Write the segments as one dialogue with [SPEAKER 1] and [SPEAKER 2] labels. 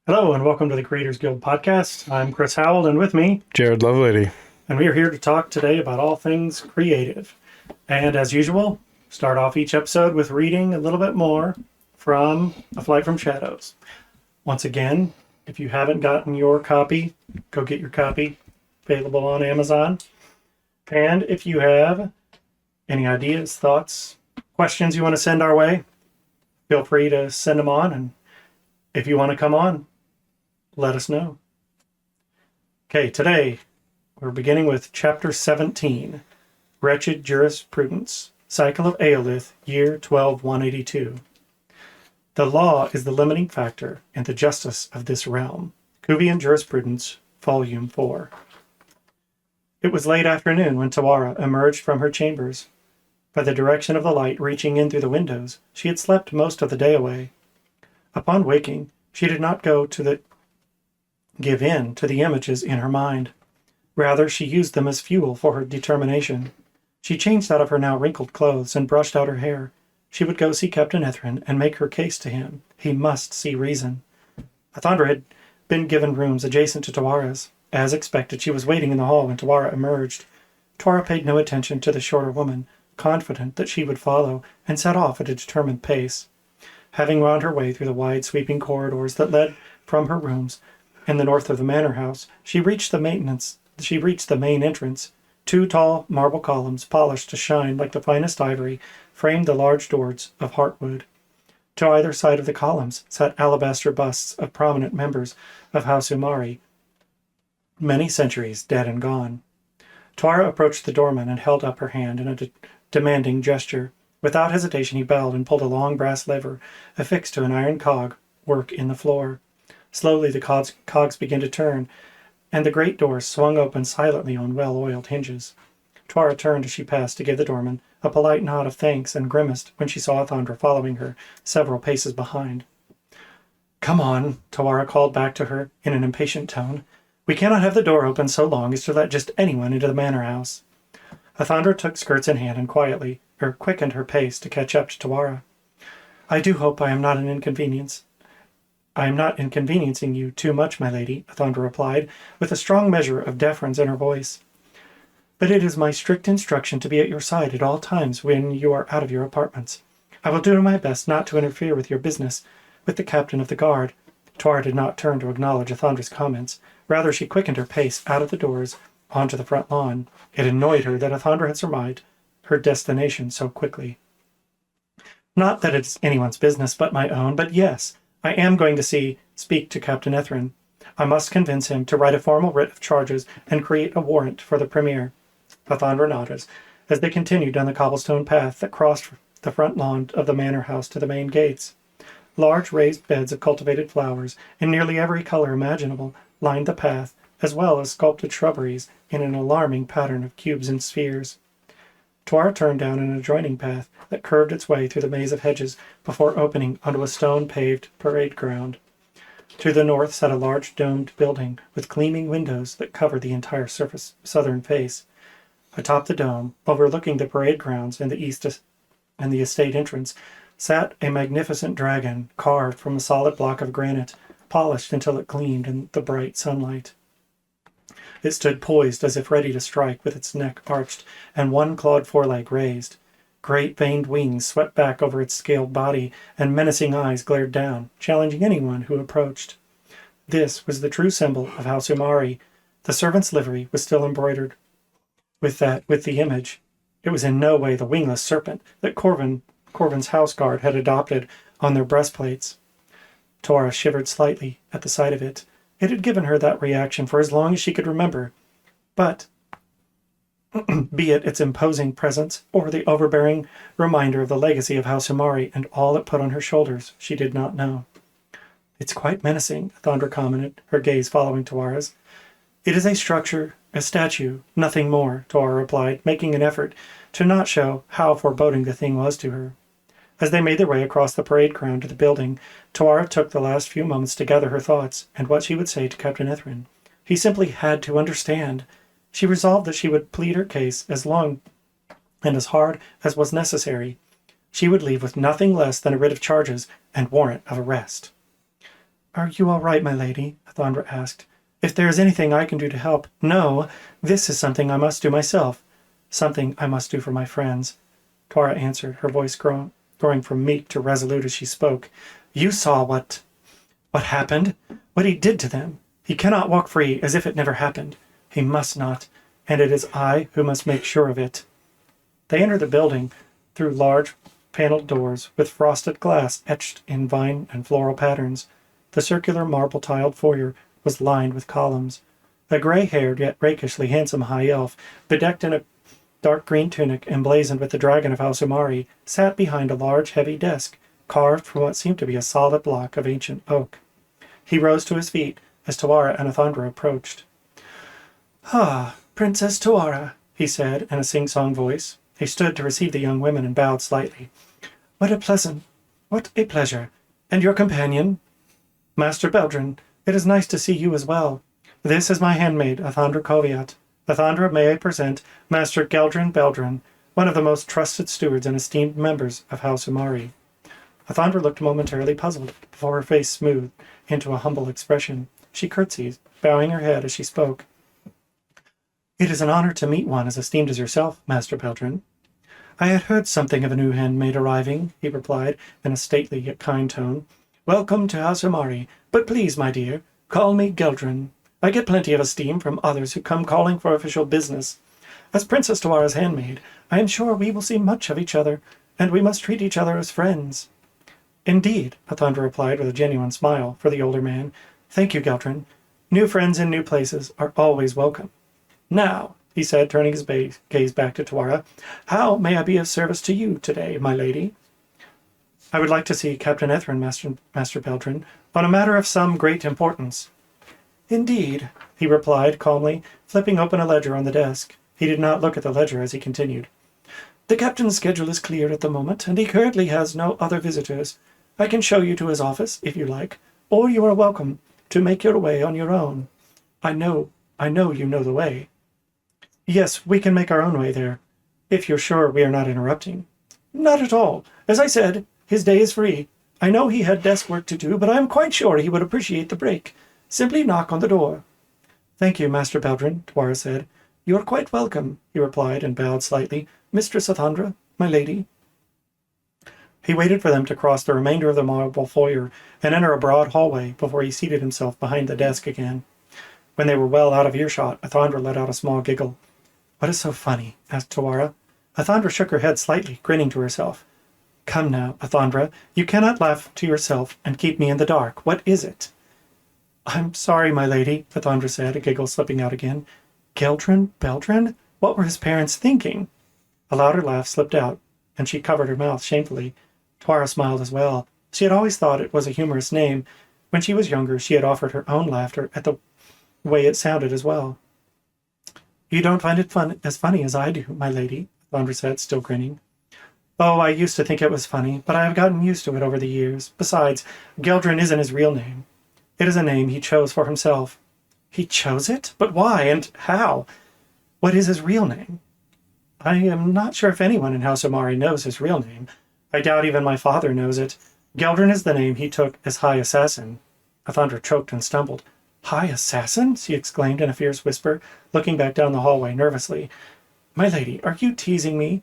[SPEAKER 1] Hello and welcome to the Creators Guild podcast. I'm Chris Howell and with me,
[SPEAKER 2] Jared Lovelady.
[SPEAKER 1] and we are here to talk today about all things creative. And as usual, start off each episode with reading a little bit more from A Flight from Shadows. Once again, if you haven't gotten your copy, go get your copy, available on Amazon. And if you have any ideas, thoughts, questions you want to send our way, feel free to send them on. And if you want to come on, let us know. Okay, today we're beginning with Chapter 17, Wretched Jurisprudence, Cycle of Aolith, Year 12182. The law is the limiting factor in the justice of this realm. Cuvian Jurisprudence, Volume 4. It was late afternoon when Tawara emerged from her chambers. By the direction of the light reaching in through the windows, she had slept most of the day away. Upon waking, she did not give in to the images in her mind. Rather, she used them as fuel for her determination. She changed out of her now wrinkled clothes and brushed out her hair. She would go see Captain Ithrin and make her case to him. He must see reason. Athandra had been given rooms adjacent to Tawara's. As expected, she was waiting in the hall when Tawara emerged. Tawara paid no attention to the shorter woman, confident that she would follow, and set off at a determined pace. Having wound her way through the wide, sweeping corridors that led from her rooms in the north of the manor house, she reached the main entrance. Two tall marble columns, polished to shine like the finest ivory, framed the large doors of heartwood. To either side of the columns sat alabaster busts of prominent members of House Umari, many centuries dead and gone. Tawara approached the doorman and held up her hand in a demanding gesture. Without hesitation, he bowed and pulled a long brass lever affixed to an iron cog work in the floor. Slowly the cogs began to turn, and the great doors swung open silently on well-oiled hinges. Tawara turned as she passed to give the doorman a polite nod of thanks and grimaced when she saw Athandra following her several paces behind. "Come on," Tawara called back to her in an impatient tone. "We cannot have the door open so long as to let just anyone into the manor house." Athandra took skirts in hand and quickened her pace to catch up to Tawara. "I do hope I am not an inconvenience. "I am not inconveniencing you too much, my lady," Athandra replied, with a strong measure of deference in her voice. "But it is my strict instruction to be at your side at all times when you are out of your apartments. I will do my best not to interfere with your business with the captain of the guard." Tawara did not turn to acknowledge Athandra's comments. Rather, she quickened her pace out of the doors onto the front lawn. It annoyed her that Athandra had surmised her destination so quickly. "Not that it's anyone's business but my own, but yes, I am going to speak to Captain Ithrin. I must convince him to write a formal writ of charges and create a warrant for the Premier." Athandra nodded as they continued down the cobblestone path that crossed the front lawn of the manor house to the main gates. Large raised beds of cultivated flowers in nearly every color imaginable lined the path, as well as sculpted shrubberies in an alarming pattern of cubes and spheres. Tawara turned down an adjoining path that curved its way through the maze of hedges before opening onto a stone-paved parade ground. To the north sat a large domed building with gleaming windows that covered the entire southern face. Atop the dome, overlooking the parade grounds and the estate entrance, sat a magnificent dragon carved from a solid block of granite, polished until it gleamed in the bright sunlight. It stood poised as if ready to strike, with its neck arched and one clawed foreleg raised. Great veined wings swept back over its scaled body, and menacing eyes glared down, challenging anyone who approached. This was the true symbol of House Umari. The servant's livery was still embroidered with the image. It was in no way the wingless serpent that Corvin's house guard had adopted on their breastplates. Tawara shivered slightly at the sight of it. It had given her that reaction for as long as she could remember. But, be it its imposing presence or the overbearing reminder of the legacy of House Umari and all it put on her shoulders, she did not know. "It's quite menacing," Athandra commented, her gaze following Tawara's. "It is a statue, nothing more," Tawara replied, making an effort to not show how foreboding the thing was to her. As they made their way across the parade ground to the building, Tawara took the last few moments to gather her thoughts and what she would say to Captain Ithrin. He simply had to understand. She resolved that she would plead her case as long and as hard as was necessary. She would leave with nothing less than a writ of charges and warrant of arrest. Are you all right, my lady? Athandra asked. If there is anything I can do to help. No, this is something I must do myself. Something I must do for my friends. Tuara answered, her voice growing from meek to resolute as she spoke. You saw what happened, what he did to them. He cannot walk free as if it never happened. He must not, and it is I who must make sure of it. They entered the building through large paneled doors with frosted glass etched in vine and floral patterns. The circular marble-tiled foyer was lined with columns. A gray-haired yet rakishly handsome high elf, bedecked in a dark green tunic emblazoned with the dragon of House Umari, sat behind a large, heavy desk, carved from what seemed to be a solid block of ancient oak. He rose to his feet as Tuara and Athandra approached. Ah, Princess Tuara, he said in a sing-song voice. He stood to receive the young women and bowed slightly. What a pleasure. And your companion? Master Beldrin, it is nice to see you as well. This is my handmaid, Athandra Koviat. Athandra, may I present Master Geldrin Beldrin, one of the most trusted stewards and esteemed members of House Umari. Athandra looked momentarily puzzled before her face smoothed into a humble expression. She curtsied, bowing her head as she spoke. It is an honor to meet one as esteemed as yourself, Master Beldrin. I had heard something of a new handmaid arriving, he replied in a stately yet kind tone. Welcome to House Umari, but please, my dear, call me Geldrin. I get plenty of esteem from others who come calling for official business. As Princess Tuara's handmaid, I am sure we will see much of each other, and we must treat each other as friends. Indeed, Athandra replied with a genuine smile for the older man. Thank you, Geldrin. New friends in new places are always welcome. Now, he said, turning his gaze back to Tuara, how may I be of service to you today, my lady? I would like to see Captain Ethrin, Master Beldrin, on a matter of some great importance. Indeed, he replied calmly, flipping open a ledger on the desk. He did not look at the ledger as he continued. The captain's schedule is clear at the moment, and he currently has no other visitors. I can show you to his office, if you like, or you are welcome to make your way on your own. I know you know the way. Yes, we can make our own way there, if you're sure we are not interrupting. Not at all. As I said, his day is free. I know he had desk work to do, but I am quite sure he would appreciate the break. Simply knock on the door. Thank you, Master Beldrin, Tuara said. You are quite welcome, he replied and bowed slightly. Mistress Athandra, my lady. He waited for them to cross the remainder of the marble foyer and enter a broad hallway before he seated himself behind the desk again. When they were well out of earshot, Athandra let out a small giggle. What is so funny? Asked Tuara. Athandra shook her head slightly, grinning to herself. Come now, Athandra, you cannot laugh to yourself and keep me in the dark. What is it? I'm sorry, my lady, Athandra said, a giggle slipping out again. Geldrin? Beldrin? What were his parents thinking? A louder laugh slipped out, and she covered her mouth shamefully. Tuara smiled as well. She had always thought it was a humorous name. When she was younger, she had offered her own laughter at the way it sounded as well. You don't find it as funny as I do, my lady, Athandra said, still grinning. Oh, I used to think it was funny, but I have gotten used to it over the years. Besides, Geldrin isn't his real name. It is a name he chose for himself. He chose it? But why and how? What is his real name? I am not sure if anyone in House Umari knows his real name. I doubt even my father knows it. Geldrin is the name he took as High Assassin. Athandra choked and stumbled. High Assassin? She exclaimed in a fierce whisper, looking back down the hallway nervously. My lady, are you teasing me?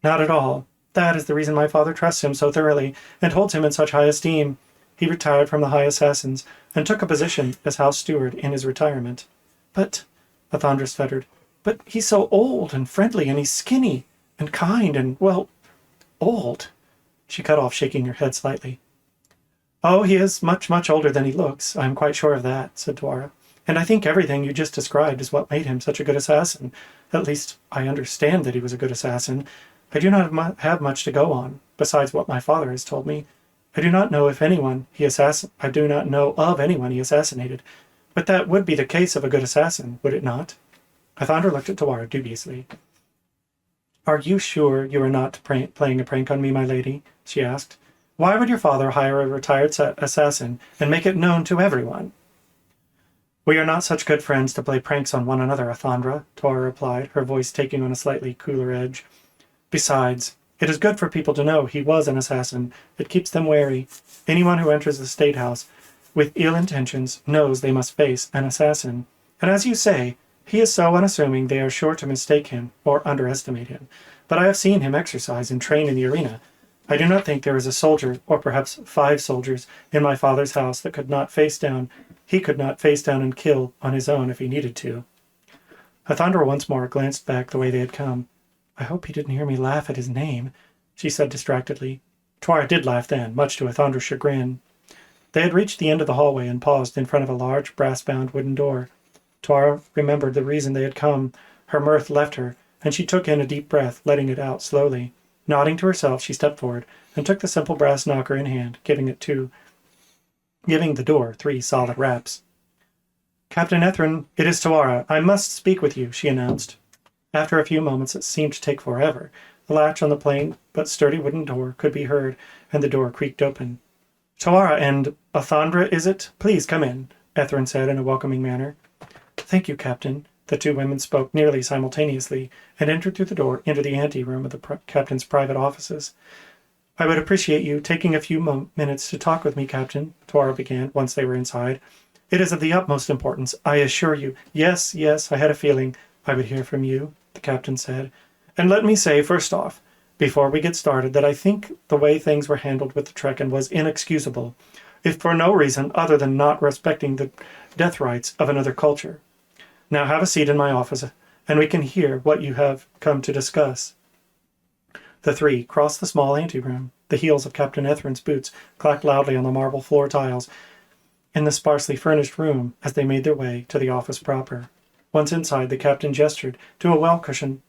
[SPEAKER 1] Not at all. That is the reason my father trusts him so thoroughly and holds him in such high esteem. He retired from the High Assassins and took a position as house steward in his retirement. But, Athandra stuttered, but he's so old and friendly, and he's skinny and kind and, well, old. She cut off, shaking her head slightly. Oh, he is much, much older than he looks. I am quite sure of that, said Tuara. And I think everything you just described is what made him such a good assassin. At least, I understand that he was a good assassin. I do not have much to go on, besides what my father has told me. I do not know of anyone he assassinated, but that would be the case of a good assassin, would it not? Athandra looked at Tuara dubiously. Are you sure you are not playing a prank on me, my lady? She asked. Why would your father hire a retired assassin and make it known to everyone? We are not such good friends to play pranks on one another, Athandra, Tuara replied, her voice taking on a slightly cooler edge. Besides, it is good for people to know he was an assassin. It keeps them wary. Anyone who enters the State House with ill intentions, knows they must face an assassin. And as you say, he is so unassuming they are sure to mistake him or underestimate him. But I have seen him exercise and train in the arena. I do not think there is a soldier, or perhaps 5 soldiers, in my father's house that he could not face down and kill on his own if he needed to. Athandra once more glanced back the way they had come. I hope he didn't hear me laugh at his name, she said distractedly. Tuara did laugh then, much to Athandra's chagrin. They had reached the end of the hallway and paused in front of a large, brass-bound wooden door. Tuara remembered the reason they had come. Her mirth left her, and she took in a deep breath, letting it out slowly. Nodding to herself, she stepped forward and took the simple brass knocker in hand, giving the door 3 solid raps. Captain Ethrin, it is Tuara. I must speak with you, she announced. After a few moments that seemed to take forever, the latch on the plain but sturdy wooden door could be heard, and the door creaked open. Tuara and Athandra, is it? Please come in, Ethrin said in a welcoming manner. Thank you, Captain. The 2 women spoke nearly simultaneously and entered through the door into the ante-room of the captain's private offices. I would appreciate you taking a few minutes to talk with me, Captain, Tuara began once they were inside. It is of the utmost importance, I assure you. Yes, I had a feeling I would hear from you, the captain said. And let me say, first off, before we get started, that I think the way things were handled with the Trekken was inexcusable, if for no reason other than not respecting the death rights of another culture. Now have a seat in my office, and we can hear what you have come to discuss. The 3 crossed the small anteroom. The heels of Captain Ethrin's boots clacked loudly on the marble floor tiles in the sparsely furnished room as they made their way to the office proper. Once inside, the captain gestured to well-cushioned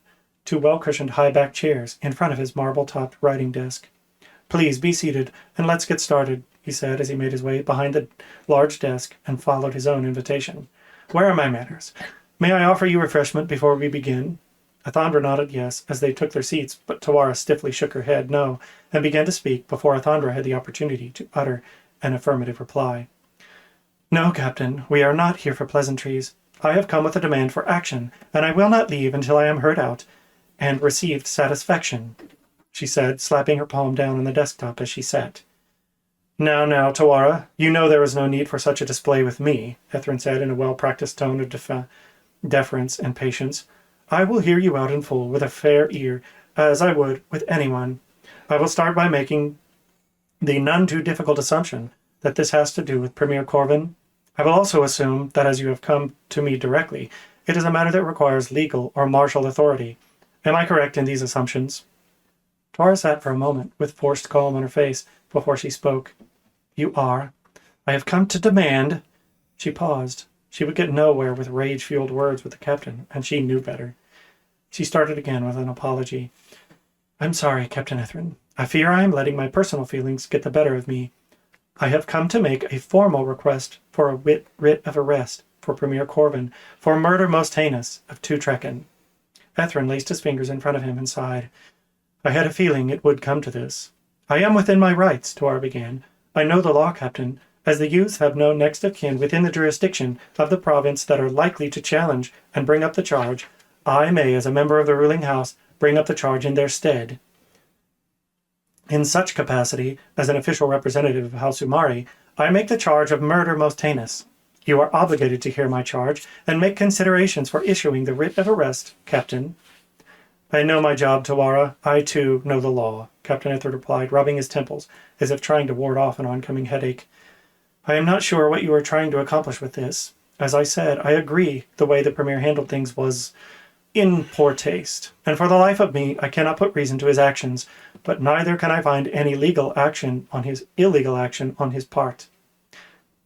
[SPEAKER 1] high-backed chairs in front of his marble-topped writing desk. Please be seated, and let's get started, he said as he made his way behind the large desk and followed his own invitation. Where are my manners? May I offer you refreshment before we begin? Athandra nodded yes as they took their seats, but Tuara stiffly shook her head no and began to speak before Athandra had the opportunity to utter an affirmative reply. No, Captain, we are not here for pleasantries. I have come with a demand for action, and I will not leave until I am heard out and received satisfaction, she said, slapping her palm down on the desktop as she sat. Now, Tuara, you know there is no need for such a display with me, Ethrin said in a well-practiced tone of deference and patience. I will hear you out in full with a fair ear, as I would with anyone. I will start by making the none-too-difficult assumption that this has to do with Premier Corvin. I will also assume that as you have come to me directly, it is a matter that requires legal or martial authority. Am I correct in these assumptions? Tuara sat for a moment with forced calm on her face before she spoke. You are. I have come to demand. She paused. She would get nowhere with rage-fueled words with the captain, and she knew better. She started again with an apology. I'm sorry, Captain Ethrin. I fear I am letting my personal feelings get the better of me. I have come to make a formal request for a writ of arrest for Premier Corvin for murder most heinous of 2 Trekken. Ethrin laced his fingers in front of him and sighed. I had a feeling it would come to this. I am within my rights, Tuara began. I know the law, Captain, as the youths have no next of kin within the jurisdiction of the province that are likely to challenge and bring up the charge. I may, as a member of the ruling house, bring up the charge in their stead. In such capacity, as an official representative of House Umari, I make the charge of murder most heinous. You are obligated to hear my charge and make considerations for issuing the writ of arrest, Captain. I know my job, Tuara. I, too, know the law, Captain Ethrin replied, rubbing his temples, as if trying to ward off an oncoming headache. I am not sure what you are trying to accomplish with this. As I said, I agree the way the Premier handled things was in poor taste, and for the life of me, I cannot put reason to his actions, but neither can I find any illegal action on his part.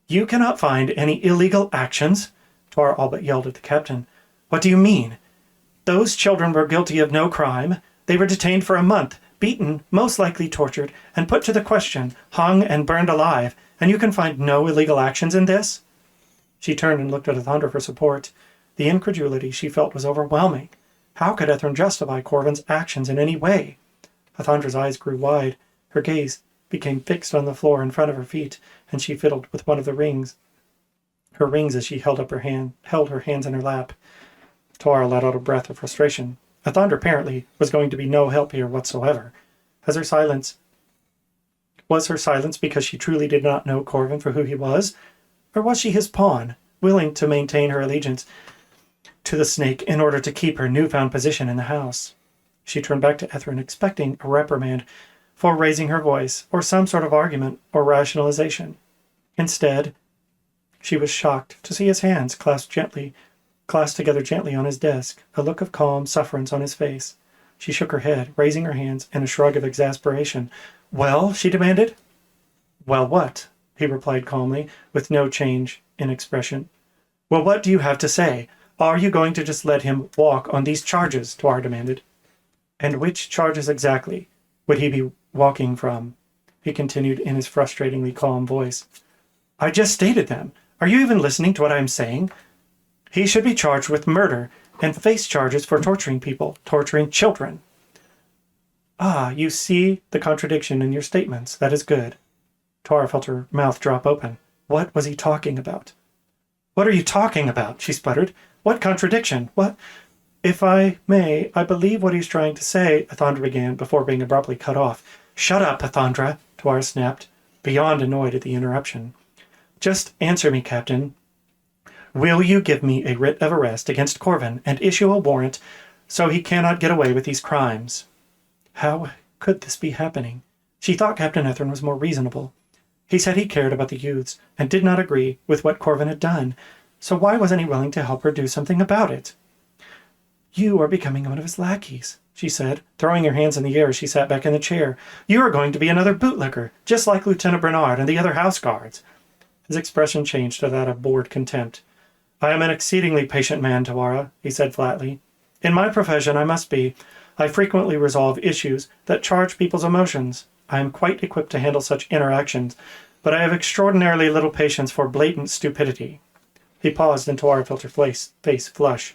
[SPEAKER 1] You cannot find any illegal actions? Tuara all but yelled at the captain. What do you mean? Those children were guilty of no crime. They were detained for a month, beaten, most likely tortured, and put to the question, hung and burned alive, and you can find no illegal actions in this? She turned and looked at Athandra for support. The incredulity she felt was overwhelming. How could Ethrin justify Corvin's actions in any way? Athandra's eyes grew wide. Her gaze became fixed on the floor in front of her feet, and she fiddled with one of her rings as she held her hands in her lap. Tuara let out a breath of frustration. Athandra apparently was going to be no help here whatsoever. As her silence Was her silence because she truly did not know Corvin for who he was? Or was she his pawn, willing to maintain her allegiance to the snake in order to keep her newfound position in the house? She turned back to Ethrin, expecting a reprimand for raising her voice, or some sort of argument or rationalization. Instead, she was shocked to see his hands clasped together gently on his desk, a look of calm sufferance on his face. She shook her head, raising her hands in a shrug of exasperation. "Well?" she demanded. "Well, what?" he replied calmly, with no change in expression. "Well, what do you have to say? Are you going to just let him walk on these charges?" Tuara demanded. "And which charges exactly would he be walking from?" he continued in his frustratingly calm voice. "I just stated them. Are you even listening to what I am saying? He should be charged with murder and face charges for torturing people, torturing children." "Ah, you see the contradiction in your statements. That is good." Tuara felt her mouth drop open. What was he talking about? "What are you talking about?" she sputtered. "What contradiction? What—" "If I may, I believe what he's trying to say," Athandra began, before being abruptly cut off. "Shut up, Athandra," Tuara snapped, beyond annoyed at the interruption. "Just answer me, Captain. Will you give me a writ of arrest against Corvin and issue a warrant so he cannot get away with these crimes?" How could this be happening? She thought Captain Ethrin was more reasonable. He said he cared about the youths and did not agree with what Corvin had done, so why wasn't he willing to help her do something about it? "You are becoming one of his lackeys," she said, throwing her hands in the air as she sat back in the chair. "You are going to be another bootlicker, just like Lieutenant Bernard and the other house guards." His expression changed to that of bored contempt. "I am an exceedingly patient man, Tuara," he said flatly. "In my profession, I must be. I frequently resolve issues that charge people's emotions. I am quite equipped to handle such interactions, but I have extraordinarily little patience for blatant stupidity." He paused, and Tuara felt her face flush.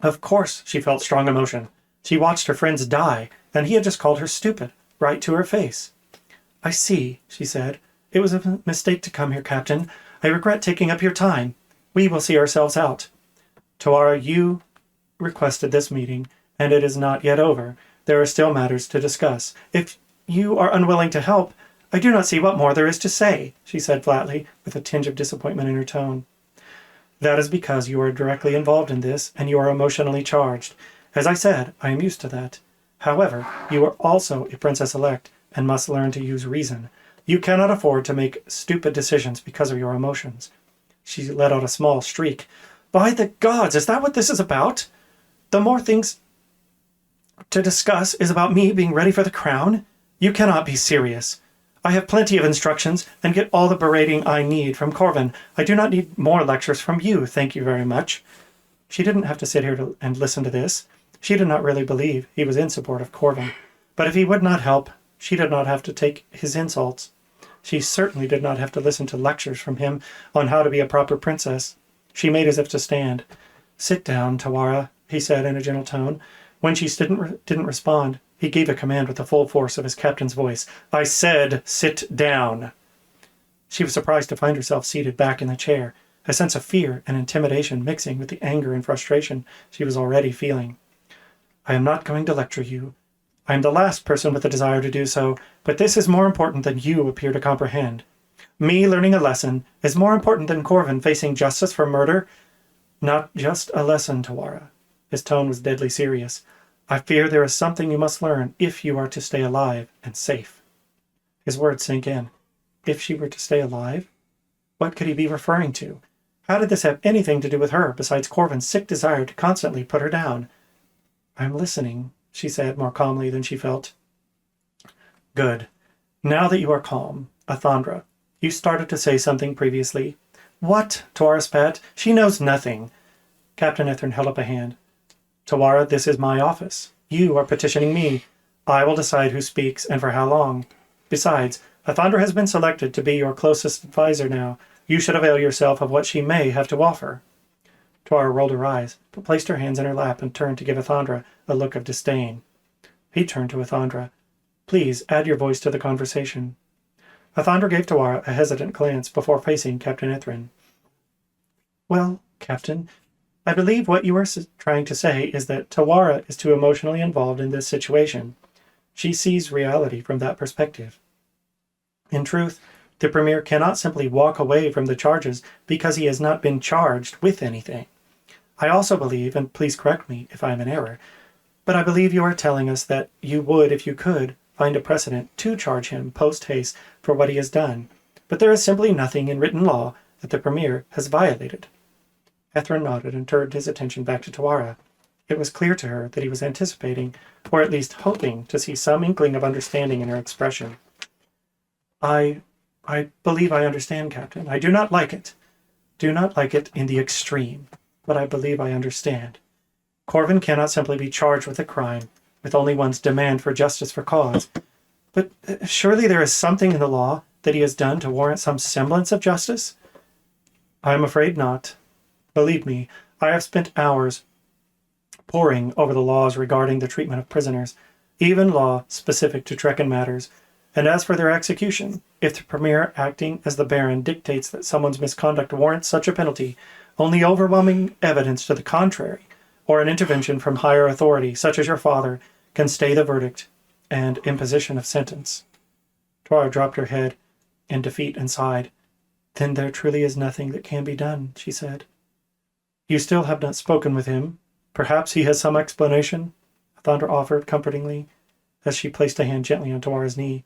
[SPEAKER 1] Of course she felt strong emotion. She watched her friends die, and he had just called her stupid, right to her face. "I see," she said. "It was a mistake to come here, Captain. I regret taking up your time. We will see ourselves out." "Tuara, you requested this meeting, and it is not yet over. There are still matters to discuss. If you are unwilling to help, I do not see what more there is to say," she said flatly, with a tinge of disappointment in her tone. "That is because you are directly involved in this, and you are emotionally charged. As I said, I am used to that. However, you are also a princess-elect, and must learn to use reason. You cannot afford to make stupid decisions because of your emotions." She let out a small shriek. "By the gods, is that what this is about? The more things to discuss is about me being ready for the crown? You cannot be serious. I have plenty of instructions and get all the berating I need from Corvin. I do not need more lectures from you, thank you very much." She didn't have to sit here and listen to this. She did not really believe he was in support of Corvin. But if he would not help, she did not have to take his insults. She certainly did not have to listen to lectures from him on how to be a proper princess. She made as if to stand. "Sit down, Tuara," he said in a gentle tone. When she didn't respond, he gave a command with the full force of his captain's voice. "I said, sit down." She was surprised to find herself seated back in the chair, a sense of fear and intimidation mixing with the anger and frustration she was already feeling. "I am not going to lecture you. I am the last person with a desire to do so, but this is more important than you appear to comprehend. Me learning a lesson is more important than Corvin facing justice for murder. Not just a lesson, Tuara." His tone was deadly serious. "I fear there is something you must learn if you are to stay alive and safe." His words sank in. If she were to stay alive? What could he be referring to? How did this have anything to do with her besides Corvin's sick desire to constantly put her down? "I'm listening," she said more calmly than she felt. "Good. Now that you are calm, Athandra, you started to say something previously." "What?" Tuara spat. "She knows nothing." Captain Ethrin held up a hand. "Tuara, this is my office. You are petitioning me. I will decide who speaks and for how long. Besides, Athandra has been selected to be your closest advisor now. You should avail yourself of what she may have to offer." Tuara rolled her eyes, but placed her hands in her lap and turned to give Athandra a look of disdain. He turned to Athandra. "Please add your voice to the conversation." Athandra gave Tuara a hesitant glance before facing Captain Ethrin. "Well, Captain, I believe what you are trying to say is that Tuara is too emotionally involved in this situation." She sees reality from that perspective. In truth, the Premier cannot simply walk away from the charges because he has not been charged with anything. I also believe, and please correct me if I am in error, but I believe you are telling us that you would, if you could, find a precedent to charge him post haste for what he has done, but there is simply nothing in written law that the Premier has violated. Ethrin nodded and turned his attention back to Tawara. It was clear to her that he was anticipating, or at least hoping, to see some inkling of understanding in her expression. I believe I understand, Captain. I do not like it. Do not like it in the extreme, but I believe I understand. Corvin cannot simply be charged with a crime, with only one's demand for justice for cause. But surely there is something in the law that he has done to warrant some semblance of justice? I am afraid not. Believe me, I have spent hours poring over the laws regarding the treatment of prisoners, even law specific to Trekken matters. And as for their execution, if the Premier acting as the Baron dictates that someone's misconduct warrants such a penalty, only overwhelming evidence to the contrary, or an intervention from higher authority, such as your father, can stay the verdict and imposition of sentence. Tawara dropped her head in defeat and sighed. Then there truly is nothing that can be done, she said. You still have not spoken with him. Perhaps he has some explanation, Thondra offered comfortingly, as she placed a hand gently on Tawara's knee.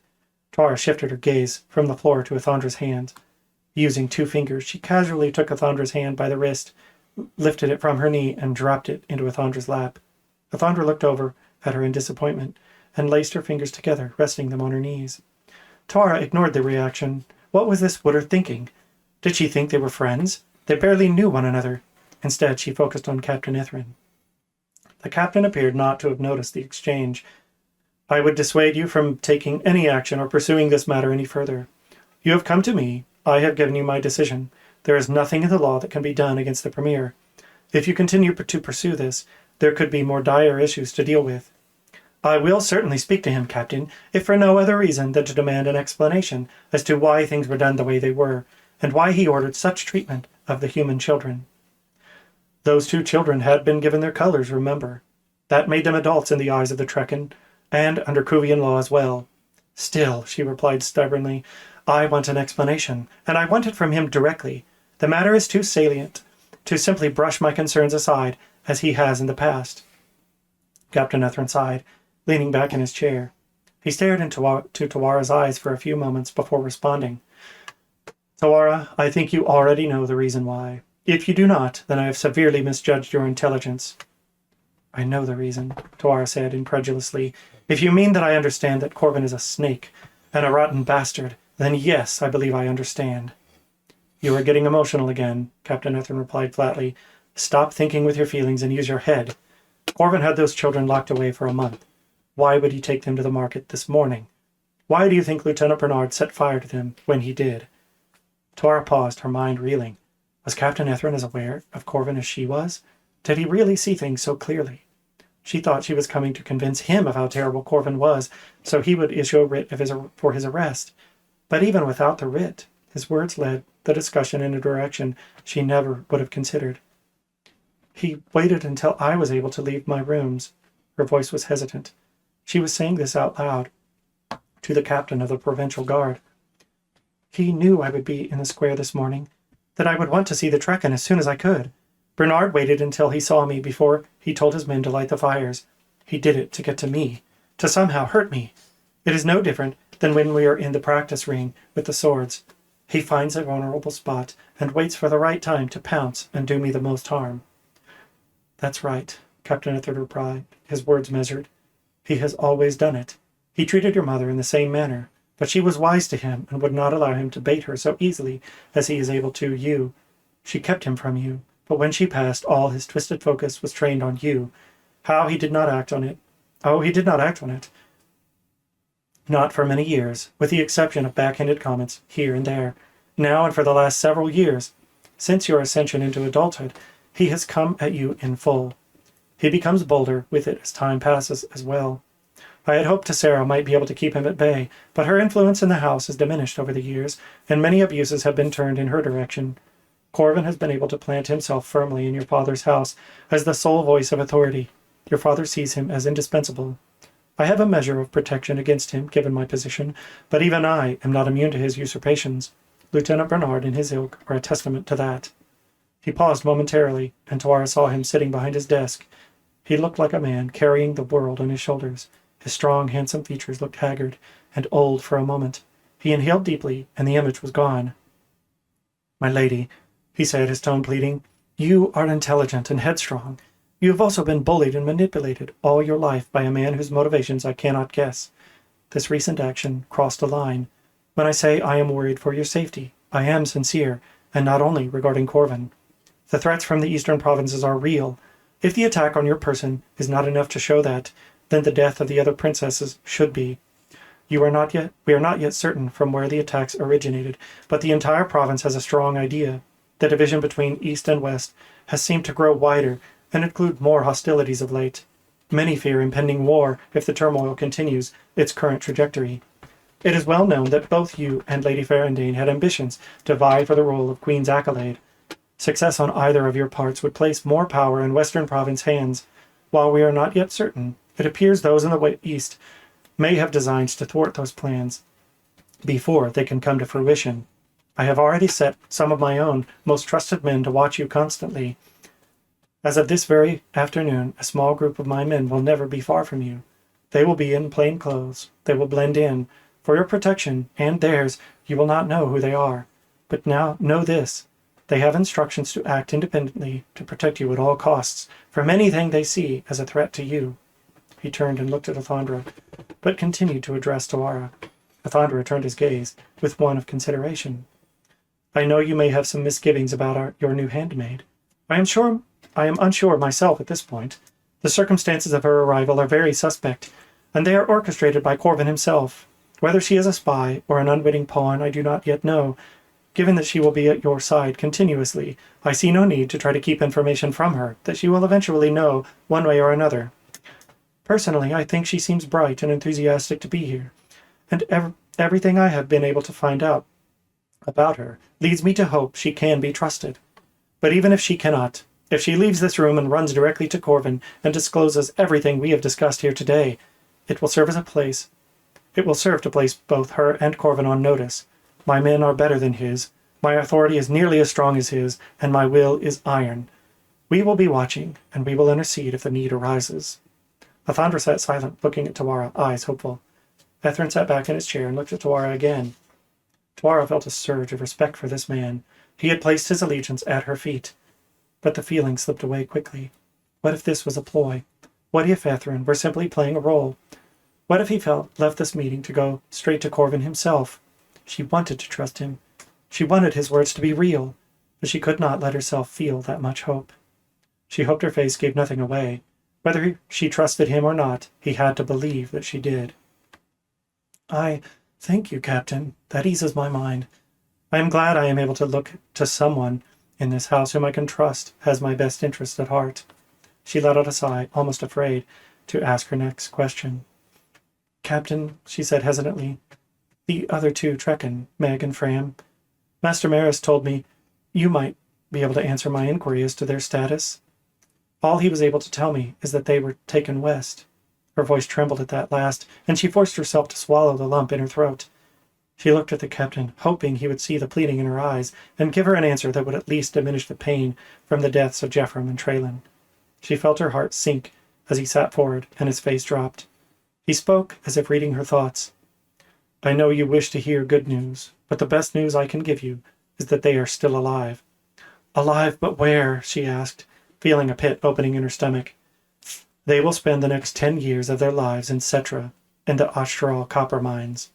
[SPEAKER 1] Tawara shifted her gaze from the floor to Thondra's hand. Using 2 fingers, she casually took Thondra's hand by the wrist, lifted it from her knee, and dropped it into Thondra's lap. Thondra looked over at her in disappointment and laced her fingers together, resting them on her knees. Tawara ignored the reaction. What was this Woodard thinking? Did she think they were friends? They barely knew one another. Instead, she focused on Captain Ithrin. The captain appeared not to have noticed the exchange. I would dissuade you from taking any action or pursuing this matter any further. You have come to me. I have given you my decision. There is nothing in the law that can be done against the Premier. If you continue to pursue this, there could be more dire issues to deal with. I will certainly speak to him, Captain, if for no other reason than to demand an explanation as to why things were done the way they were, and why he ordered such treatment of the human children. Those 2 children had been given their colors, remember. That made them adults in the eyes of the Trekken, and under Kuvian law as well. Still, she replied stubbornly, I want an explanation, and I want it from him directly. The matter is too salient to simply brush my concerns aside, as he has in the past. Captain Ithrin sighed, leaning back in his chair. He stared into Tawara's eyes for a few moments before responding. Tawara, I think you already know the reason why. If you do not, then I have severely misjudged your intelligence. I know the reason, Tawara said incredulously. If you mean that I understand that Corvin is a snake and a rotten bastard, then yes, I believe I understand. You are getting emotional again, Captain Ithrin replied flatly. Stop thinking with your feelings and use your head. Corvin had those children locked away for a month. Why would he take them to the market this morning? Why do you think Lieutenant Bernard set fire to them when he did? Tawara paused, her mind reeling. Was Captain Ithrin as aware of Corvin as she was? Did he really see things so clearly? She thought she was coming to convince him of how terrible Corvin was, so he would issue a writ for his arrest. But even without the writ, his words led the discussion in a direction she never would have considered. He waited until I was able to leave my rooms. Her voice was hesitant. She was saying this out loud to the captain of the Provincial Guard. He knew I would be in the square this morning, that I would want to see the Trekken as soon as I could. Bernard waited until he saw me before he told his men to light the fires. He did it to get to me, to somehow hurt me. It is no different than when we are in the practice ring with the swords. He finds a vulnerable spot and waits for the right time to pounce and do me the most harm. That's right, Captain Ithrin replied, his words measured. He has always done it. He treated your mother in the same manner, but she was wise to him and would not allow him to bait her so easily as he is able to you. She kept him from you. But when she passed, all his twisted focus was trained on you. How he did not act on it. Oh, he did not act on it. Not for many years, with the exception of backhanded comments here and there. Now and for the last several years, since your ascension into adulthood, he has come at you in full. He becomes bolder with it as time passes as well. I had hoped Tessera might be able to keep him at bay, but her influence in the house has diminished over the years, and many abuses have been turned in her direction. Corvin has been able to plant himself firmly in your father's house as the sole voice of authority. Your father sees him as indispensable. I have a measure of protection against him, given my position, but even I am not immune to his usurpations. Lieutenant Bernard and his ilk are a testament to that." He paused momentarily, and Tuara saw him sitting behind his desk. He looked like a man carrying the world on his shoulders. His strong, handsome features looked haggard and old for a moment. He inhaled deeply, and the image was gone. "My lady," he said, his tone pleading, "you are intelligent and headstrong. You have also been bullied and manipulated all your life by a man whose motivations I cannot guess. This recent action crossed a line. When I say I am worried for your safety, I am sincere, and not only regarding Corvin. The threats from the eastern provinces are real. If the attack on your person is not enough to show that, then the death of the other princesses should be. We are not yet certain from where the attacks originated, but the entire province has a strong idea. The division between East and West has seemed to grow wider and include more hostilities of late. Many fear impending war if the turmoil continues its current trajectory. It is well known that both you and Lady Farandane had ambitions to vie for the role of Queen's accolade. Success on either of your parts would place more power in Western Province hands. While we are not yet certain, it appears those in the East may have designs to thwart those plans before they can come to fruition. I have already set some of my own most trusted men to watch you constantly. As of this very afternoon, a small group of my men will never be far from you. They will be in plain clothes. They will blend in. For your protection, and theirs, you will not know who they are. But now know this. They have instructions to act independently to protect you at all costs from anything they see as a threat to you." He turned and looked at Athandra, but continued to address Tuara. Athandra turned his gaze with one of consideration. "I know you may have some misgivings about your new handmaid. I am unsure myself at this point. The circumstances of her arrival are very suspect, and they are orchestrated by Corvin himself. Whether she is a spy or an unwitting pawn, I do not yet know. Given that she will be at your side continuously, I see no need to try to keep information from her that she will eventually know one way or another. Personally, I think she seems bright and enthusiastic to be here, and everything I have been able to find out about her leads me to hope she can be trusted. But even if she cannot, if she leaves this room and runs directly to Corvin and discloses everything we have discussed here today, it will serve to place both her and Corvin on notice. My men are better than his, my authority is nearly as strong as his, and my will is iron. We will be watching, and we will intercede if the need arises." Athandra sat silent, looking at Tuara, eyes hopeful. Ethrin sat back in his chair and looked at Tuara again. Tuara felt a surge of respect for this man. He had placed his allegiance at her feet. But the feeling slipped away quickly. What if this was a ploy? What if Ethrin were simply playing a role? What if he left this meeting to go straight to Corvin himself? She wanted to trust him. She wanted his words to be real, but she could not let herself feel that much hope. She hoped her face gave nothing away. Whether she trusted him or not, he had to believe that she did. "I thank you, Captain. That eases my mind. I am glad I am able to look to someone in this house whom I can trust has my best interest at heart." She let out a sigh, almost afraid to ask her next question. "Captain," she said hesitantly, "the other two Trekken, Meg and Fram. Master Maris told me you might be able to answer my inquiry as to their status. All he was able to tell me is that they were taken west." Her voice trembled at that last, and she forced herself to swallow the lump in her throat. She looked at the captain, hoping he would see the pleading in her eyes and give her an answer that would at least diminish the pain from the deaths of Jephram and Traylon. She felt her heart sink as he sat forward, and his face dropped. He spoke as if reading her thoughts. "I know you wish to hear good news, but the best news I can give you is that they are still alive." "Alive, but where?" she asked, feeling a pit opening in her stomach. "They will spend the next 10 years of their lives in Cetra, in the Austral copper mines."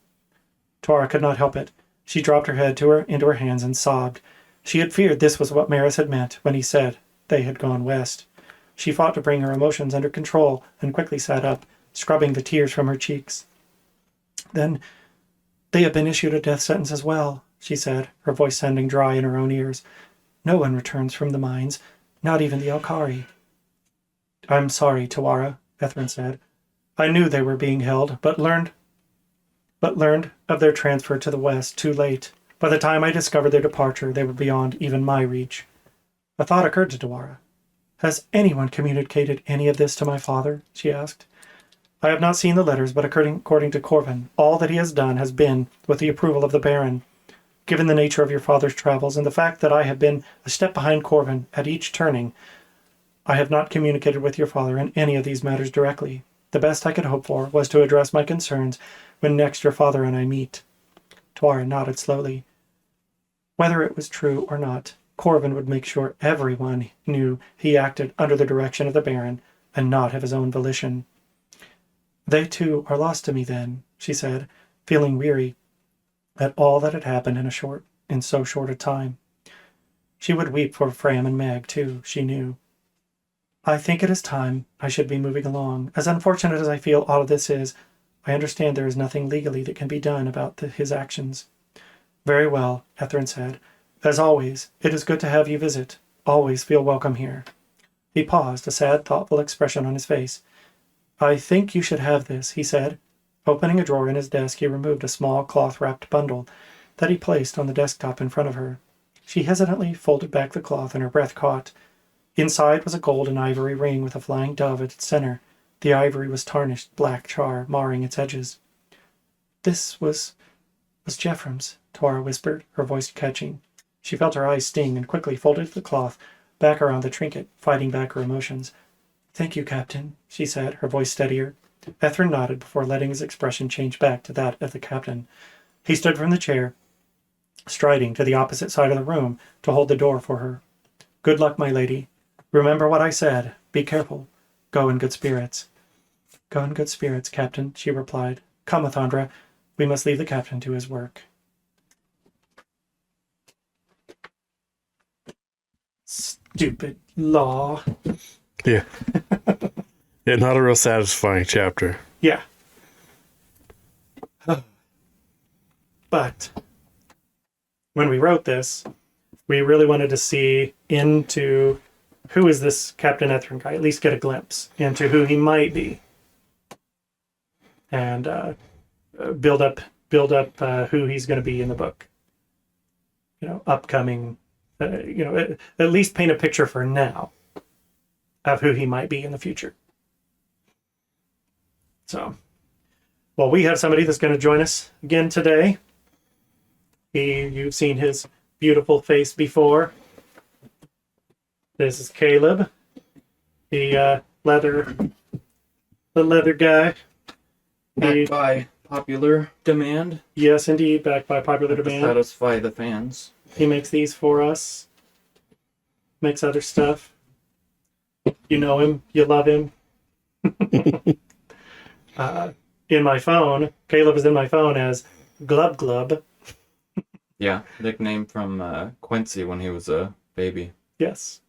[SPEAKER 1] Tuara could not help it. She dropped her head into her hands and sobbed. She had feared this was what Maris had meant when he said they had gone west. She fought to bring her emotions under control and quickly sat up, scrubbing the tears from her cheeks. "Then they have been issued a death sentence as well," she said, her voice sounding dry in her own ears. "No one returns from the mines, not even the Alkari." "I'm sorry, Tuara," Ethrin said. "I knew they were being held, but learned of their transfer to the west too late. By the time I discovered their departure, they were beyond even my reach." A thought occurred to Tuara. "Has anyone communicated any of this to my father?" she asked. I have not seen the letters, but according to Corvin, all that he has done has been with the approval of the Baron. Given the nature of your father's travels and the fact that I have been a step behind Corvin at each turning, I have not communicated with your father in any of these matters directly. The best I could hope for was to address my concerns when next your father and I meet. Tuara nodded slowly. Whether it was true or not, Corvin would make sure everyone knew he acted under the direction of the Baron and not of his own volition. They too are lost to me then, she said, feeling weary at all that had happened in so short a time. She would weep for Fram and Meg too, she knew. I think it is time I should be moving along. As unfortunate as I feel all of this is, I understand there is nothing legally that can be done about his actions. Very well, Ethryn said. As always, it is good to have you visit. Always feel welcome here. He paused, a sad, thoughtful expression on his face. I think you should have this, he said. Opening a drawer in his desk, he removed a small cloth-wrapped bundle that he placed on the desktop in front of her. She hesitantly folded back the cloth and her breath caught. Inside was a gold and ivory ring with a flying dove at its center. The ivory was tarnished black char, marring its edges. This was Jephram's, Tuara whispered, her voice catching. She felt her eyes sting and quickly folded the cloth back around the trinket, fighting back her emotions. Thank you, Captain, she said, her voice steadier. Ethryn nodded before letting his expression change back to that of the captain. He stood from the chair, striding to the opposite side of the room to hold the door for her. Good luck, my lady. Remember what I said. Be careful. Go in good spirits. Go in good spirits, Captain, she replied. Come, Athandra. We must leave the captain to his work. Stupid law.
[SPEAKER 2] Yeah. Yeah, not a real satisfying chapter.
[SPEAKER 1] Yeah. But when we wrote this, we really wanted to see into who is this Captain Ethryn guy, at least get a glimpse into who he might be. And build up who he's going to be in the book. Upcoming, at least paint a picture for now of who he might be in the future. So, well, we have somebody that's going to join us again today. You've seen his beautiful face before. This is Caleb, the leather guy.
[SPEAKER 3] Backed by popular demand.
[SPEAKER 1] Yes, indeed, backed by popular
[SPEAKER 3] To
[SPEAKER 1] demand.
[SPEAKER 3] satisfy the fans.
[SPEAKER 1] He makes these for us. Makes other stuff. You know him. You love him. In my phone, Caleb is in my phone as Glub Glub.
[SPEAKER 3] Yeah, nickname from Quincy when he was a baby.
[SPEAKER 1] Yes.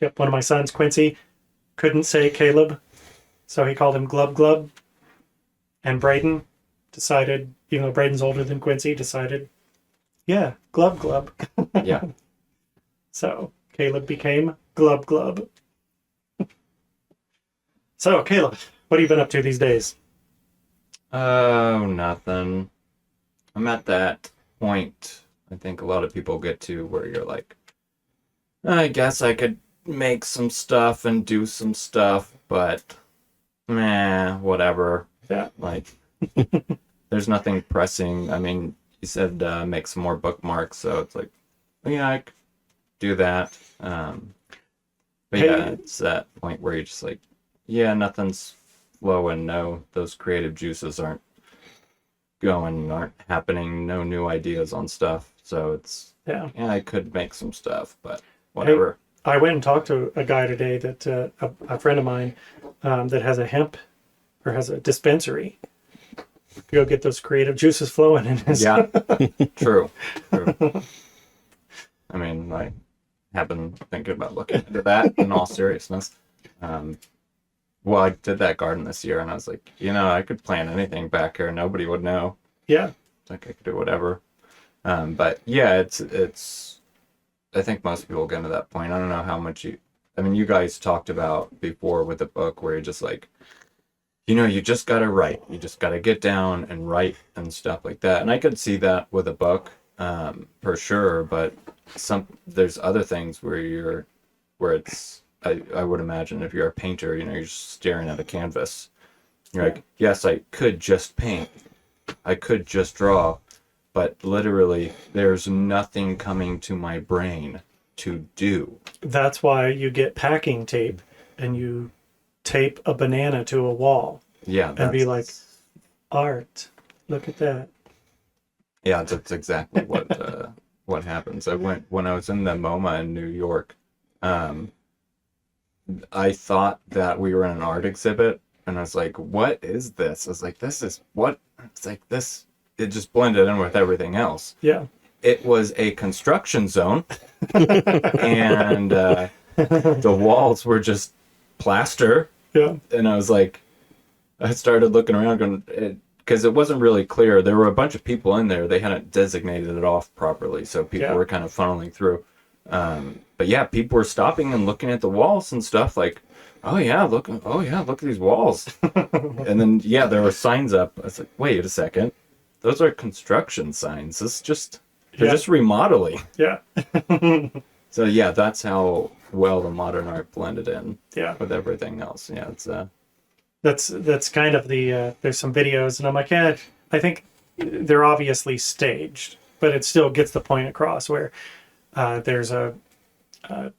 [SPEAKER 1] Yep, one of my sons, Quincy, couldn't say Caleb, so he called him Glub Glub. And Braden decided, even though Braden's older than Quincy, decided, yeah, Glub Glub.
[SPEAKER 3] Yeah.
[SPEAKER 1] So Caleb became Glub Glub. So, Caleb, what have you been up to these days?
[SPEAKER 3] Oh, nothing. I'm at that point I think a lot of people get to where you're like, I guess I could make some stuff and do some stuff, but whatever.
[SPEAKER 1] Yeah.
[SPEAKER 3] Like, there's nothing pressing. I mean, you said make some more bookmarks, so it's like, yeah, I could do that. But yeah, it's that point where you're just like, yeah, nothing's flowing. No, those creative juices aren't happening. No new ideas on stuff. So it's, yeah, I could make some stuff, but whatever.
[SPEAKER 1] Hey, I went and talked to a guy today that a friend of mine that has has a dispensary. Go get those creative juices flowing in his.
[SPEAKER 3] Yeah, true. I mean, I have been thinking about looking into that in all seriousness. Well, I did that garden this year, and I was like, I could plant anything back here, nobody would know.
[SPEAKER 1] Yeah,
[SPEAKER 3] like I could do whatever. But yeah, it's. I think most people get to that point. I don't know how much you guys talked about before with the book where you're just like, you just gotta write. You just gotta get down and write and stuff like that. And I could see that with a book, for sure. But there's other things where it's. I would imagine if you're a painter, you're just staring at a canvas. You're like, yes, I could just paint, I could just draw, but literally there's nothing coming to my brain to do.
[SPEAKER 1] That's why you get packing tape and you tape a banana to a wall
[SPEAKER 3] Yeah,
[SPEAKER 1] and be like, art, look at that.
[SPEAKER 3] yeah, that's exactly what happens. When I was in the MoMA in New York. I thought that we were in an art exhibit, and I was like, "What is this?" I was like, "This is what?" It's like this. It just blended in with everything else.
[SPEAKER 1] Yeah.
[SPEAKER 3] It was a construction zone, and the walls were just plaster.
[SPEAKER 1] Yeah.
[SPEAKER 3] And I was like, I started looking around, going, because it wasn't really clear. There were a bunch of people in there. They hadn't designated it off properly, so people were kind of funneling through. But yeah, people were stopping and looking at the walls and stuff like, oh yeah, look at these walls. And then, yeah, there were signs up. I was like, wait a second. Those are construction signs. They're just remodeling.
[SPEAKER 1] Yeah.
[SPEAKER 3] So yeah, that's how well the modern art blended in with everything else. Yeah, it's
[SPEAKER 1] That's kind of the, there's some videos and I'm like, yeah, I think they're obviously staged, but it still gets the point across where there's a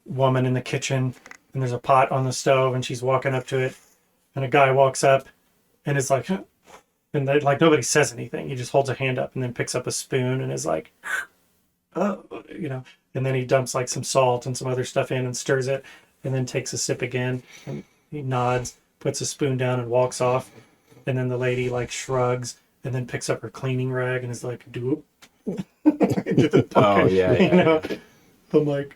[SPEAKER 1] woman in the kitchen and there's a pot on the stove and she's walking up to it and a guy walks up and is like, huh? And they, like, nobody says anything. He just holds a hand up and then picks up a spoon and is like, oh, and then he dumps like some salt and some other stuff in and stirs it and then takes a sip again and he nods, puts a spoon down and walks off. And then the lady like shrugs and then picks up her cleaning rag and is like, do it.
[SPEAKER 3] oh yeah.
[SPEAKER 1] I'm like,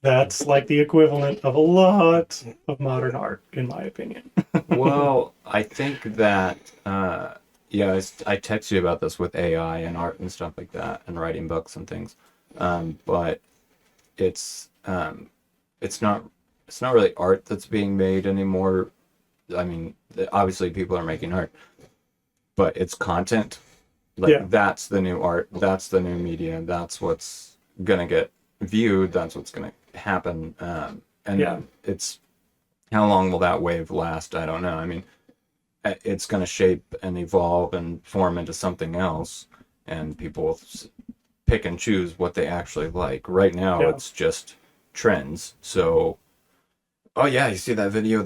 [SPEAKER 1] that's like the equivalent of a lot of modern art, in my opinion.
[SPEAKER 3] Well, I think that I text you about this with AI and art and stuff like that, and writing books and things. But it's not really art that's being made anymore. I mean, obviously people are making art, but it's content. Like that's the new art. That's the new media. That's what's gonna get viewed. That's what's gonna happen. And it's how long will that wave last? I don't know. I mean, it's going to shape and evolve and form into something else, and people will pick and choose what they actually like. Right now, it's just trends. So, oh yeah, you see that video,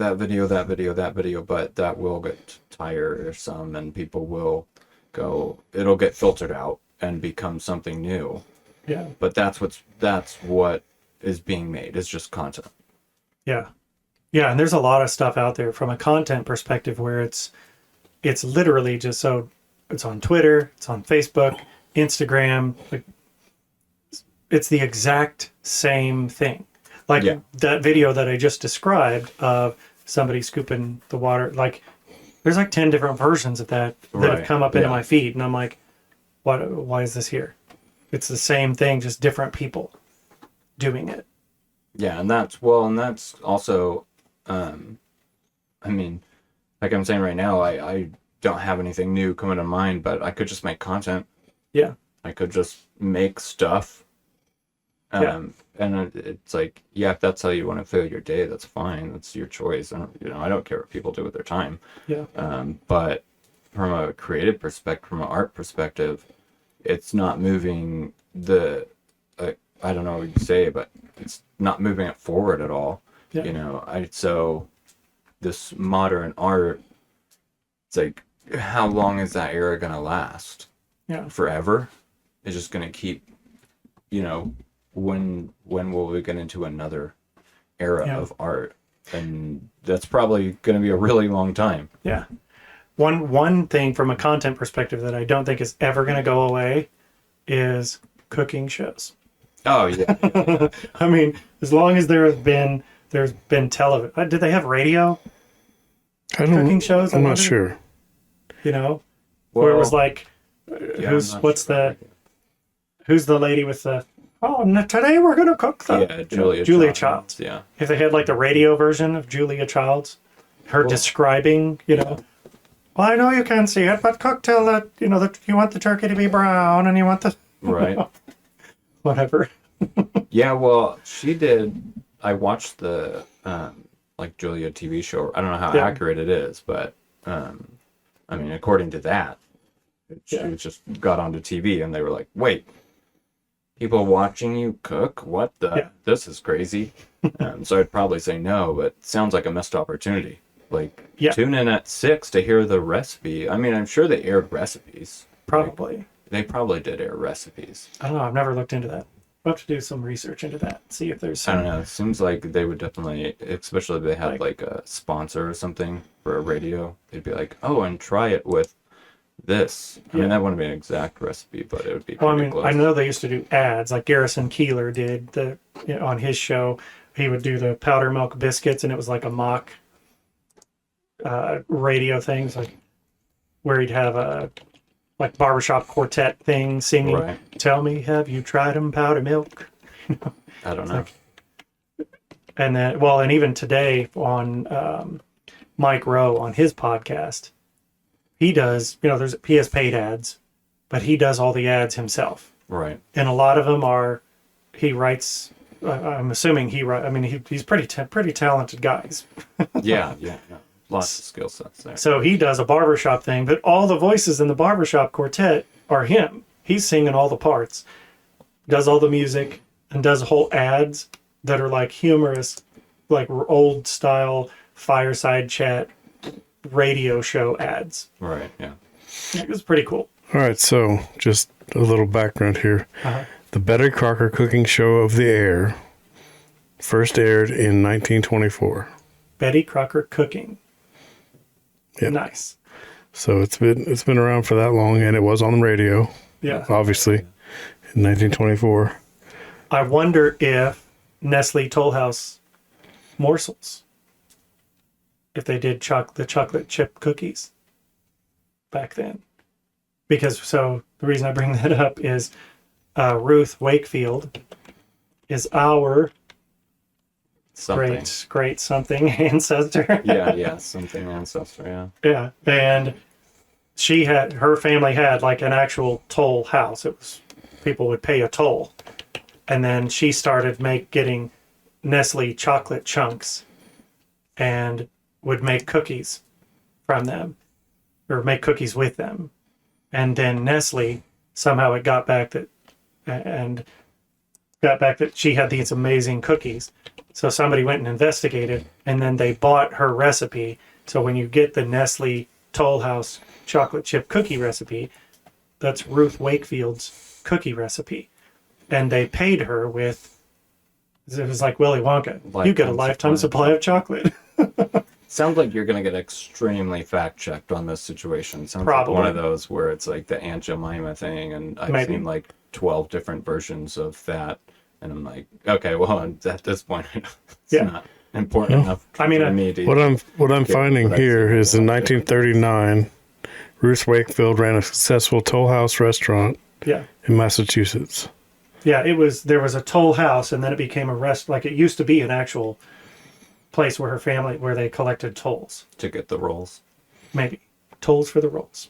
[SPEAKER 3] but that will get tiresome, and people will go. It'll get filtered out and become something new.
[SPEAKER 1] Yeah.
[SPEAKER 3] But that's what is being made. It's just content.
[SPEAKER 1] Yeah. Yeah, and there's a lot of stuff out there from a content perspective where it's literally just so it's on Twitter, it's on Facebook, Instagram, like it's the exact same thing. Like that video that I just described of somebody scooping the water, like there's like 10 different versions of that have come up into my feed and I'm like, why is this here? It's the same thing, just different people doing it.
[SPEAKER 3] Yeah, and that's also I mean, like I'm saying right now, I don't have anything new coming to mind, but I could just make content.
[SPEAKER 1] Yeah.
[SPEAKER 3] I could just make stuff. And it's like, if that's how you want to fill your day, that's fine. That's your choice. I don't care what people do with their time.
[SPEAKER 1] Yeah.
[SPEAKER 3] But from a creative perspective, from an art perspective, it's not moving I don't know what you say, but it's not moving it forward at all. Yeah. So this modern art, it's like, how long is that era gonna last?
[SPEAKER 1] Yeah.
[SPEAKER 3] Forever? It's just gonna keep, when will we get into another era of art? And that's probably gonna be a really long time.
[SPEAKER 1] Yeah. One thing from a content perspective that I don't think is ever gonna go away is cooking shows.
[SPEAKER 3] Oh yeah.
[SPEAKER 1] I mean, as long as there's been television. Did they have radio? Cooking shows?
[SPEAKER 2] I'm not sure.
[SPEAKER 1] Where it was like, who's the lady with the? Today we're gonna cook the Julia Childs.
[SPEAKER 3] Yeah.
[SPEAKER 1] If they had like the radio version of Julia Childs, her describing, well, I know you can't see it, but cook till that you want the turkey to be brown and you want the
[SPEAKER 3] right.
[SPEAKER 1] Whatever.
[SPEAKER 3] Yeah, well, she did. I watched the like Julia TV show. I don't know how accurate it is, but I mean, according to that, she was just got onto TV and they were like, wait, people watching you cook? What the?
[SPEAKER 1] Yeah.
[SPEAKER 3] This is crazy. So I'd probably say no, but it sounds like a missed opportunity. Like, tune in at 6 to hear the recipe. I mean, I'm sure they aired recipes.
[SPEAKER 1] Probably.
[SPEAKER 3] Like, they probably did air recipes.
[SPEAKER 1] I don't know. I've never looked into that. We'll have to do some research into that. See if there's some.
[SPEAKER 3] I don't know. It seems like they would definitely, especially if they had like a sponsor or something for a radio, they'd be like, oh, and try it with this. I mean, that wouldn't be an exact recipe, but it would be
[SPEAKER 1] Well, I
[SPEAKER 3] pretty
[SPEAKER 1] mean,
[SPEAKER 3] close.
[SPEAKER 1] I know they used to do ads, like Garrison Keillor did on his show. He would do the powder milk biscuits, and it was like a mock radio things, like where he'd have a like barbershop quartet thing singing.
[SPEAKER 3] Right.
[SPEAKER 1] Tell me, have you tried them powder milk?
[SPEAKER 3] I don't know.
[SPEAKER 1] And then, well, and even today on Mike Rowe on his podcast, he does, he has paid ads, but he does all the ads himself.
[SPEAKER 3] Right.
[SPEAKER 1] And a lot of them he writes, I'm assuming I mean, he's pretty talented guys.
[SPEAKER 3] Yeah. Lots of skill sets there.
[SPEAKER 1] So he does a barbershop thing, but all the voices in the barbershop quartet are him. He's singing all the parts, does all the music, and does whole ads that are like humorous, like old style fireside chat radio show ads.
[SPEAKER 3] Right, yeah.
[SPEAKER 1] It was pretty cool.
[SPEAKER 2] All right, so just a little background here.
[SPEAKER 1] Uh-huh.
[SPEAKER 2] The Betty Crocker Cooking Show of the Air first aired in 1924.
[SPEAKER 1] Betty Crocker Cooking.
[SPEAKER 2] Yep.
[SPEAKER 1] Nice.
[SPEAKER 2] So it's been around for that long, and it was on the radio.
[SPEAKER 1] Yeah.
[SPEAKER 2] Obviously, in 1924.
[SPEAKER 1] I wonder if Nestle Toll House morsels, if they did the chocolate chip cookies back then. Because, so the reason I bring that up is Ruth Wakefield is our
[SPEAKER 3] Something.
[SPEAKER 1] great something ancestor.
[SPEAKER 3] Yeah, something ancestor, yeah.
[SPEAKER 1] Yeah. And her family had like an actual toll house. It was, people would pay a toll. And then she started getting Nestle chocolate chunks and would make cookies from them or make cookies with them. And then Nestle, somehow it got back that she had these amazing cookies. So somebody went and investigated, and then they bought her recipe. So when you get the Nestle Toll House chocolate chip cookie recipe, that's Ruth Wakefield's cookie recipe. And they paid her with, it was like Willy Wonka. You get a lifetime supply of chocolate.
[SPEAKER 3] Sounds like you're going to get extremely fact-checked on this situation. Sounds
[SPEAKER 1] Probably.
[SPEAKER 3] like one of those where it's like the Aunt Jemima thing, and I've seen like 12 different versions of that. And I'm like, okay, well, at this point, it's not important enough for me to...
[SPEAKER 2] What I'm finding here is in 1939, Ruth Wakefield ran a successful Toll House restaurant in Massachusetts.
[SPEAKER 1] Yeah, there was a toll house, and then it became a like it used to be an actual place where where they collected tolls.
[SPEAKER 3] To get the rolls.
[SPEAKER 1] Maybe. Tolls for the rolls.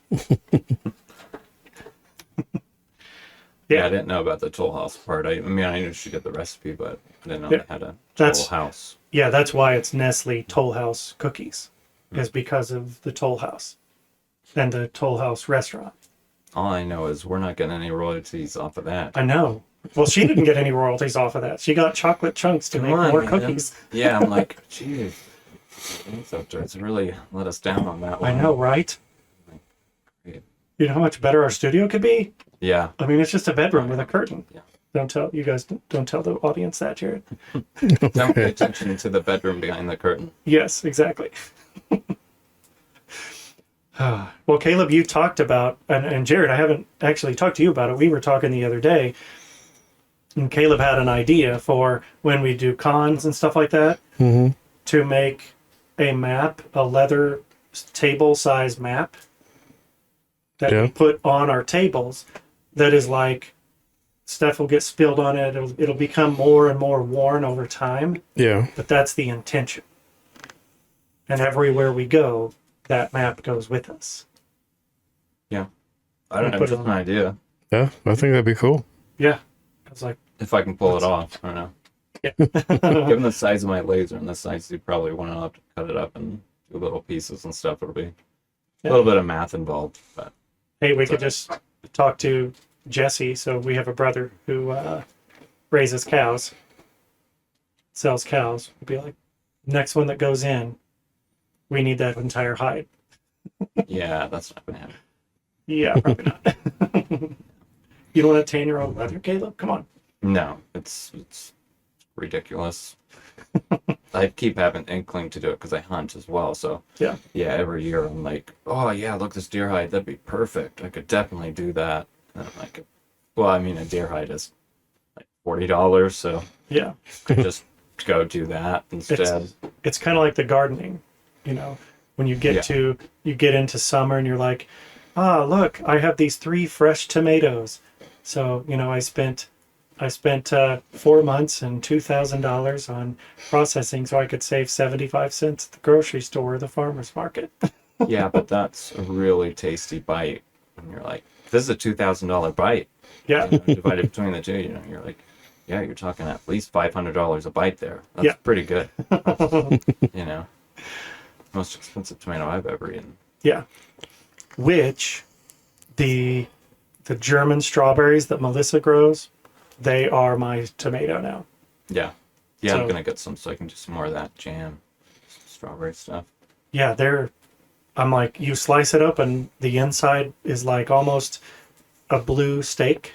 [SPEAKER 3] Yeah, I didn't know about the toll house part. I mean, I knew she did the recipe, but I didn't know they had a toll house.
[SPEAKER 1] Yeah, that's why it's Nestle Toll House cookies, is because of the toll house and the toll house restaurant.
[SPEAKER 3] All I know is we're not getting any royalties off of that.
[SPEAKER 1] I know. Well, she didn't get any royalties off of that. She got chocolate chunks to make more cookies.
[SPEAKER 3] Yeah, I'm like, geez, it's really let us down on that one.
[SPEAKER 1] I know, right?
[SPEAKER 3] Great.
[SPEAKER 1] You know how much better our studio could be?
[SPEAKER 3] Yeah.
[SPEAKER 1] I mean, it's just a bedroom with a curtain.
[SPEAKER 3] Yeah.
[SPEAKER 1] Don't tell the audience that, Jared.
[SPEAKER 3] Don't pay attention to the bedroom behind the curtain.
[SPEAKER 1] Yes, exactly. Well, Caleb, you talked about, and Jared, I haven't actually talked to you about it. We were talking the other day, and Caleb had an idea for when we do cons and stuff like that, to make a map, a leather table-size map that we put on our tables that is like, stuff will get spilled on it. It'll become more and more worn over time.
[SPEAKER 2] Yeah.
[SPEAKER 1] But that's the intention. And everywhere we go, that map goes with us.
[SPEAKER 3] Yeah. I don't know, just an idea.
[SPEAKER 2] Yeah, I think that'd be cool.
[SPEAKER 1] Yeah. I was like,
[SPEAKER 3] if I can pull it off, I don't know.
[SPEAKER 1] yeah.
[SPEAKER 3] Given the size of my laser and the size you probably want to have to cut it up and do little pieces and stuff, it'll be A little bit of math involved, but
[SPEAKER 1] hey, we could just talk to Jesse. So we have a brother who raises cows, sells cows. We'd be like, next one that goes in, we need that entire hide.
[SPEAKER 3] yeah, that's not gonna happen.
[SPEAKER 1] Yeah, probably not. You don't want to tan your own leather, Caleb? Come on.
[SPEAKER 3] No, it's ridiculous. I keep having inkling to do it because I hunt as well. So
[SPEAKER 1] yeah,
[SPEAKER 3] every year I'm like, oh yeah, look, this deer hide, that'd be perfect. I could definitely do that. And I'm like, well, I mean, a deer hide is like $40, so
[SPEAKER 1] yeah,
[SPEAKER 3] could just go do that instead.
[SPEAKER 1] It's kind of like the gardening, you know, when you get into summer and you're like, look, I have these 3 fresh tomatoes. So, you know, I spent 4 months and $2,000 on processing so I could save 75 cents at the grocery store or the farmer's market.
[SPEAKER 3] Yeah, but that's a really tasty bite. And you're like, this is a $2,000 bite.
[SPEAKER 1] Yeah.
[SPEAKER 3] You know, divided between the two, you know, you're like, yeah, you're talking at least $500 a bite there. That's pretty good. You know, most expensive tomato I've ever eaten.
[SPEAKER 1] Yeah. Which the German strawberries that Melissa grows, they are my tomato now.
[SPEAKER 3] Yeah. Yeah,
[SPEAKER 1] So,
[SPEAKER 3] I'm going to get some so I can do some more of that jam, strawberry stuff.
[SPEAKER 1] Yeah, I'm like, you slice it up and the inside is like almost a blue steak.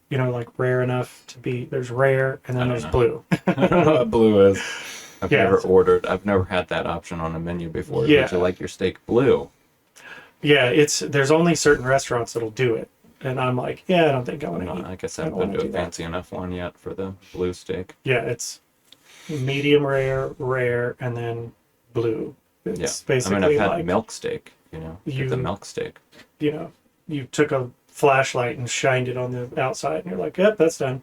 [SPEAKER 1] You know, like rare enough to be, there's rare and then there's blue.
[SPEAKER 3] I don't know what blue is. I've never
[SPEAKER 1] ordered.
[SPEAKER 3] I've never had that option on a menu before.
[SPEAKER 1] Yeah.
[SPEAKER 3] Would you like your steak blue?
[SPEAKER 1] Yeah, there's only certain restaurants that'll do it. And I'm like, yeah, I don't think I want to eat.
[SPEAKER 3] I guess I haven't been to a fancy enough one yet for the blue steak.
[SPEAKER 1] Yeah, it's medium rare, and then blue. It's basically
[SPEAKER 3] I've had
[SPEAKER 1] like
[SPEAKER 3] milk steak, you know, the milk steak.
[SPEAKER 1] You know, you took a flashlight and shined it on the outside, and you're like, yep, that's done.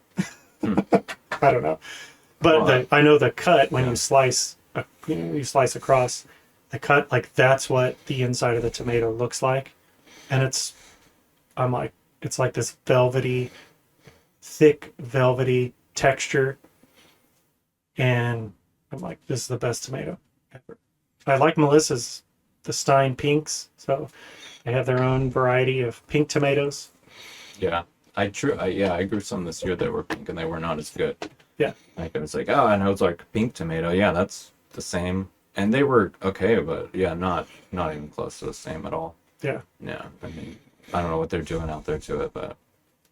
[SPEAKER 1] I don't know. But I know the cut when you slice, you slice across the cut, like that's what the inside of the tomato looks like. And I'm like, it's like this thick, velvety texture. And I'm like, this is the best tomato ever. I like Melissa's, the Stein Pinks. So they have their own variety of pink tomatoes.
[SPEAKER 3] Yeah. I grew some this year that were pink and they were not as good.
[SPEAKER 1] Yeah.
[SPEAKER 3] Like I was like, oh, I know it's like pink tomato. Yeah, that's the same. And they were okay, but yeah, not even close to the same at all.
[SPEAKER 1] Yeah.
[SPEAKER 3] Yeah. I mean, I don't know what they're doing out there to it, but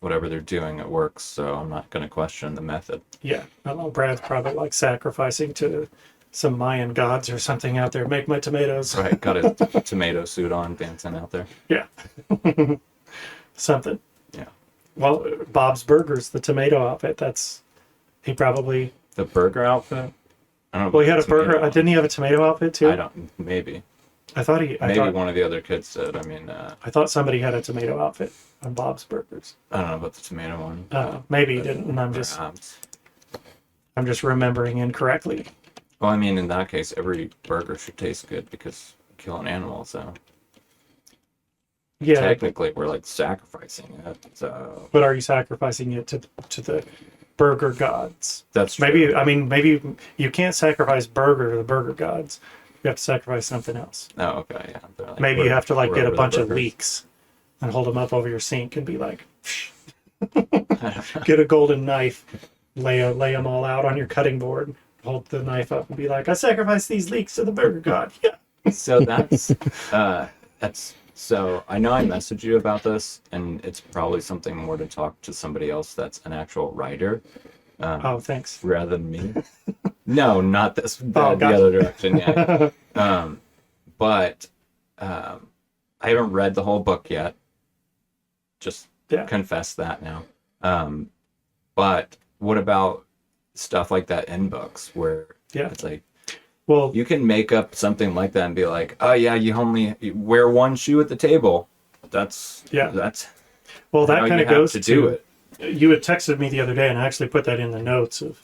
[SPEAKER 3] whatever they're doing, it works. So I'm not going to question the method.
[SPEAKER 1] Yeah. I don't know. Brad's probably like sacrificing to some Mayan gods or something out there. Make my tomatoes.
[SPEAKER 3] Right. Got a tomato suit on, dancing out there.
[SPEAKER 1] Yeah. Something.
[SPEAKER 3] Yeah.
[SPEAKER 1] Well, Bob's Burgers, the tomato outfit. He probably.
[SPEAKER 3] The burger outfit? I don't know.
[SPEAKER 1] Well, he had a burger. Didn't he have a tomato outfit too?
[SPEAKER 3] Maybe.
[SPEAKER 1] I thought
[SPEAKER 3] one of the other kids did. I mean,
[SPEAKER 1] I thought somebody had a tomato outfit on Bob's Burgers.
[SPEAKER 3] I don't know about the tomato one.
[SPEAKER 1] Maybe he didn't, and I'm just remembering incorrectly.
[SPEAKER 3] Well, I mean, in that case, every burger should taste good because you kill an animal, so
[SPEAKER 1] yeah.
[SPEAKER 3] Technically, we're like sacrificing it. So,
[SPEAKER 1] but are you sacrificing it to the burger gods?
[SPEAKER 3] That's true.
[SPEAKER 1] Maybe you can't sacrifice burger to the burger gods. You have to sacrifice something else.
[SPEAKER 3] Oh, okay, yeah. Like,
[SPEAKER 1] maybe you have to like get a bunch of leeks and hold them up over your sink and be like, get a golden knife, lay them all out on your cutting board, hold the knife up and be like, I sacrifice these leeks to the burger god. Yeah.
[SPEAKER 3] So so I know I messaged you about this, and it's probably something more to talk to somebody else that's an actual writer.
[SPEAKER 1] Thanks.
[SPEAKER 3] Rather than me. No, not this. The
[SPEAKER 1] gotcha.
[SPEAKER 3] other direction. Yeah. But I haven't read the whole book yet. Just confess that now. But what about stuff like that in books where it's like, well, you can make up something like that and be like, oh yeah, you wear one shoe at the table. That's
[SPEAKER 1] well, that kind of goes
[SPEAKER 3] to do it.
[SPEAKER 1] You had texted me the other day, and I actually put that in the notes of.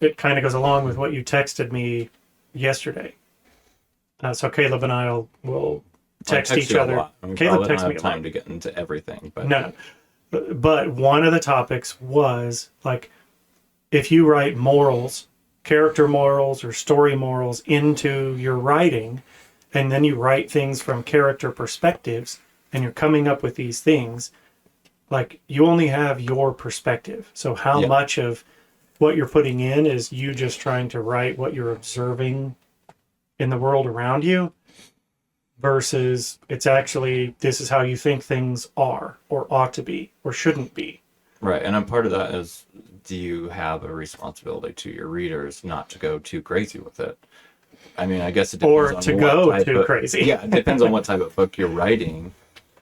[SPEAKER 1] It kind of goes along with what you texted me yesterday. So Caleb and I will text each other.
[SPEAKER 3] Caleb texts me a lot. Time to get into everything, but
[SPEAKER 1] no. But one of the topics was like, if you write morals, character morals or story morals into your writing, and then you write things from character perspectives, and you're coming up with these things, like you only have your perspective. So how much of what you're putting in is you just trying to write what you're observing in the world around you, versus it's actually, this is how you think things are or ought to be or shouldn't be.
[SPEAKER 3] Right. And a part of that is, do you have a responsibility to your readers not to go too crazy with it? I mean, I guess it depends
[SPEAKER 1] Or
[SPEAKER 3] on
[SPEAKER 1] to
[SPEAKER 3] what
[SPEAKER 1] go
[SPEAKER 3] type
[SPEAKER 1] too
[SPEAKER 3] of,
[SPEAKER 1] crazy.
[SPEAKER 3] Yeah, it depends on what type of book you're writing.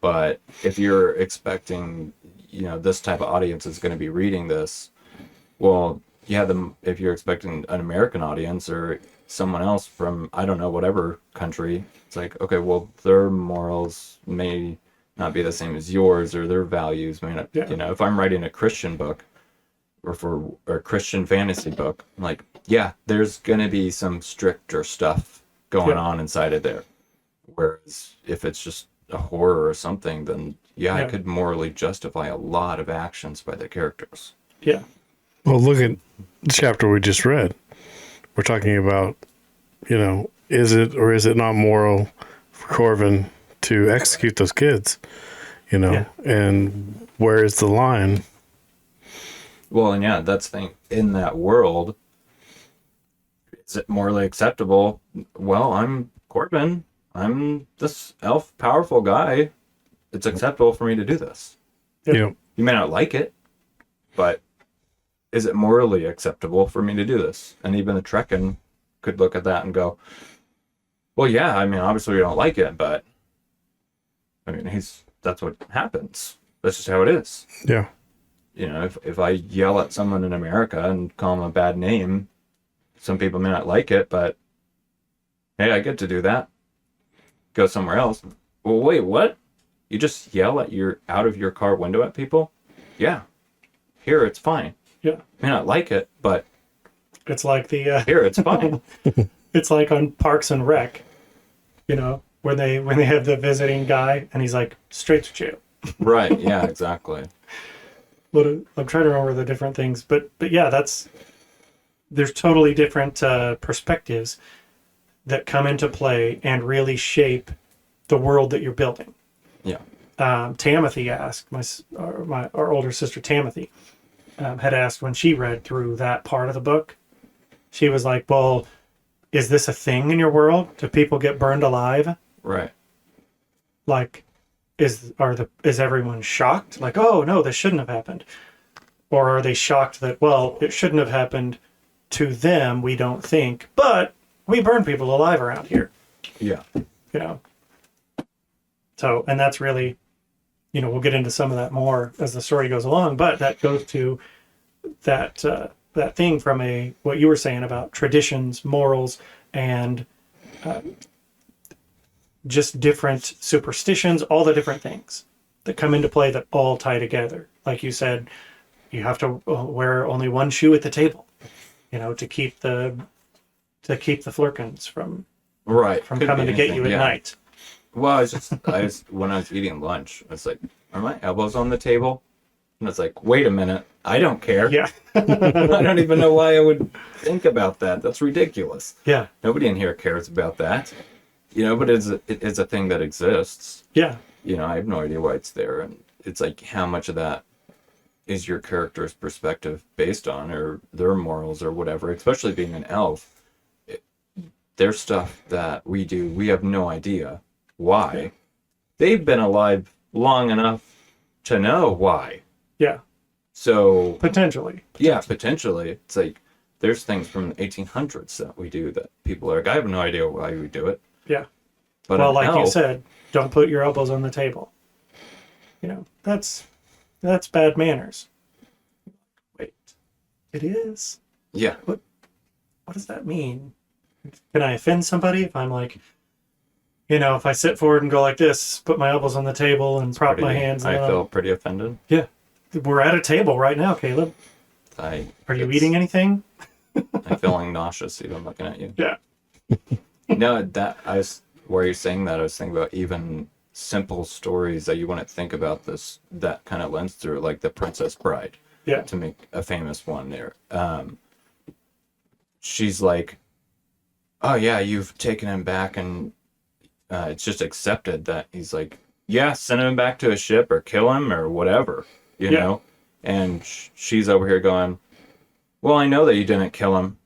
[SPEAKER 3] But if you're expecting, this type of audience is going to be reading this, well, if you're expecting an American audience or someone else from, I don't know, whatever country, it's like, okay, well, their morals may not be the same as yours, or their values may not, if I'm writing a Christian book or a Christian fantasy book, I'm like, yeah, there's going to be some stricter stuff going on inside of there. Whereas if it's just a horror or something, then I could morally justify a lot of actions by the characters.
[SPEAKER 1] Yeah.
[SPEAKER 2] Well, look at the chapter we just read. We're talking about, is it or is it not moral for Corvin to execute those kids? And where is the line?
[SPEAKER 3] Well, and that's the thing. In that world, is it morally acceptable? Well, I'm Corbin. I'm this elf powerful guy. It's acceptable for me to do this.
[SPEAKER 2] Yep.
[SPEAKER 3] You may not like it, but is it morally acceptable for me to do this? And even the Trekken could look at that and go, well, yeah, I mean, obviously we don't like it, but I mean, that's what happens. That's just how it is.
[SPEAKER 2] Yeah.
[SPEAKER 3] If I yell at someone in America and call them a bad name, some people may not like it, but hey, I get to do that. Go somewhere else. Well, wait, what? You just yell out of your car window at people? Yeah. Here, it's fine.
[SPEAKER 1] Yeah.
[SPEAKER 3] May not like it, but
[SPEAKER 1] it's like the
[SPEAKER 3] here, it's fine.
[SPEAKER 1] It's like on Parks and Rec, when they have the visiting guy and he's like, straight to jail.
[SPEAKER 3] Right. Yeah, exactly.
[SPEAKER 1] But I'm trying to remember the different things, but yeah, there's totally different perspectives that come into play and really shape the world that you're building.
[SPEAKER 3] Yeah.
[SPEAKER 1] Tamothy asked, our older sister Tamothy had asked when she read through that part of the book, she was like, well, is this a thing in your world? Do people get burned alive?
[SPEAKER 3] Right.
[SPEAKER 1] Like, is everyone shocked? Like, oh no, this shouldn't have happened. Or are they shocked that, well, it shouldn't have happened to them, we don't think, but we burn people alive around here.
[SPEAKER 3] Yeah.
[SPEAKER 1] So, and that's really, we'll get into some of that more as the story goes along, but that goes to that thing from what you were saying about traditions, morals, and just different superstitions, all the different things that come into play that all tie together. Like you said, you have to wear only one shoe at the table, to keep the flurkins from coming to get you at night.
[SPEAKER 3] Well, when I was eating lunch, I was like, are my elbows on the table? And it's like, wait a minute, I don't care.
[SPEAKER 1] Yeah.
[SPEAKER 3] I don't even know why I would think about that. That's ridiculous.
[SPEAKER 1] Yeah.
[SPEAKER 3] Nobody in here cares about that. But it's a thing that exists.
[SPEAKER 1] Yeah.
[SPEAKER 3] I have no idea why it's there. And it's like, how much of that is your character's perspective based on, or their morals or whatever, especially being an elf. There's stuff that we do, we have no idea why.
[SPEAKER 1] Yeah.
[SPEAKER 3] They've been alive long enough to know why.
[SPEAKER 1] Yeah.
[SPEAKER 3] So
[SPEAKER 1] potentially.
[SPEAKER 3] Yeah, potentially. It's like there's things from the 1800s that we do that people are like, I have no idea why we do it.
[SPEAKER 1] Yeah.
[SPEAKER 3] But
[SPEAKER 1] well, like you said, don't put your elbows on the table. That's bad manners. Wait, it is?
[SPEAKER 3] Yeah.
[SPEAKER 1] What does that mean? Can I offend somebody if I'm like, if I sit forward and go like this, put my elbows on the table and prop my hands?
[SPEAKER 3] I feel pretty offended.
[SPEAKER 1] Yeah. We're at a table right now, Caleb. Are you eating anything?
[SPEAKER 3] I'm feeling nauseous even looking at you.
[SPEAKER 1] Yeah.
[SPEAKER 3] No, where you're saying that, I was thinking about even simple stories that you wouldn't think about that kind of lens through, like The Princess Bride.
[SPEAKER 1] Yeah.
[SPEAKER 3] To make a famous one there. She's like, oh yeah, you've taken him back and it's just accepted that he's like, yeah, send him back to a ship or kill him or whatever, you
[SPEAKER 1] Yeah.
[SPEAKER 3] know? And she's over here going, well, I know that you didn't kill him.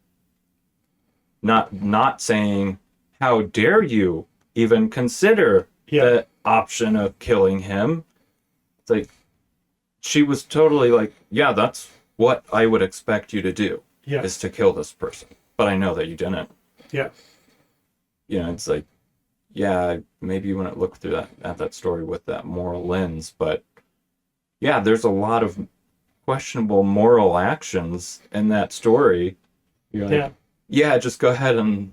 [SPEAKER 3] Not saying, how dare you even consider
[SPEAKER 1] Yeah.
[SPEAKER 3] the option of killing him. It's like, she was totally like, yeah, that's what I would expect you to do,
[SPEAKER 1] Yeah.
[SPEAKER 3] is to kill this person. But I know that you didn't.
[SPEAKER 1] Yeah.
[SPEAKER 3] You know, it's like, yeah, maybe you wouldn't look through that story with that moral lens, but yeah, there's a lot of questionable moral actions in that story. You're like, yeah, just go ahead and,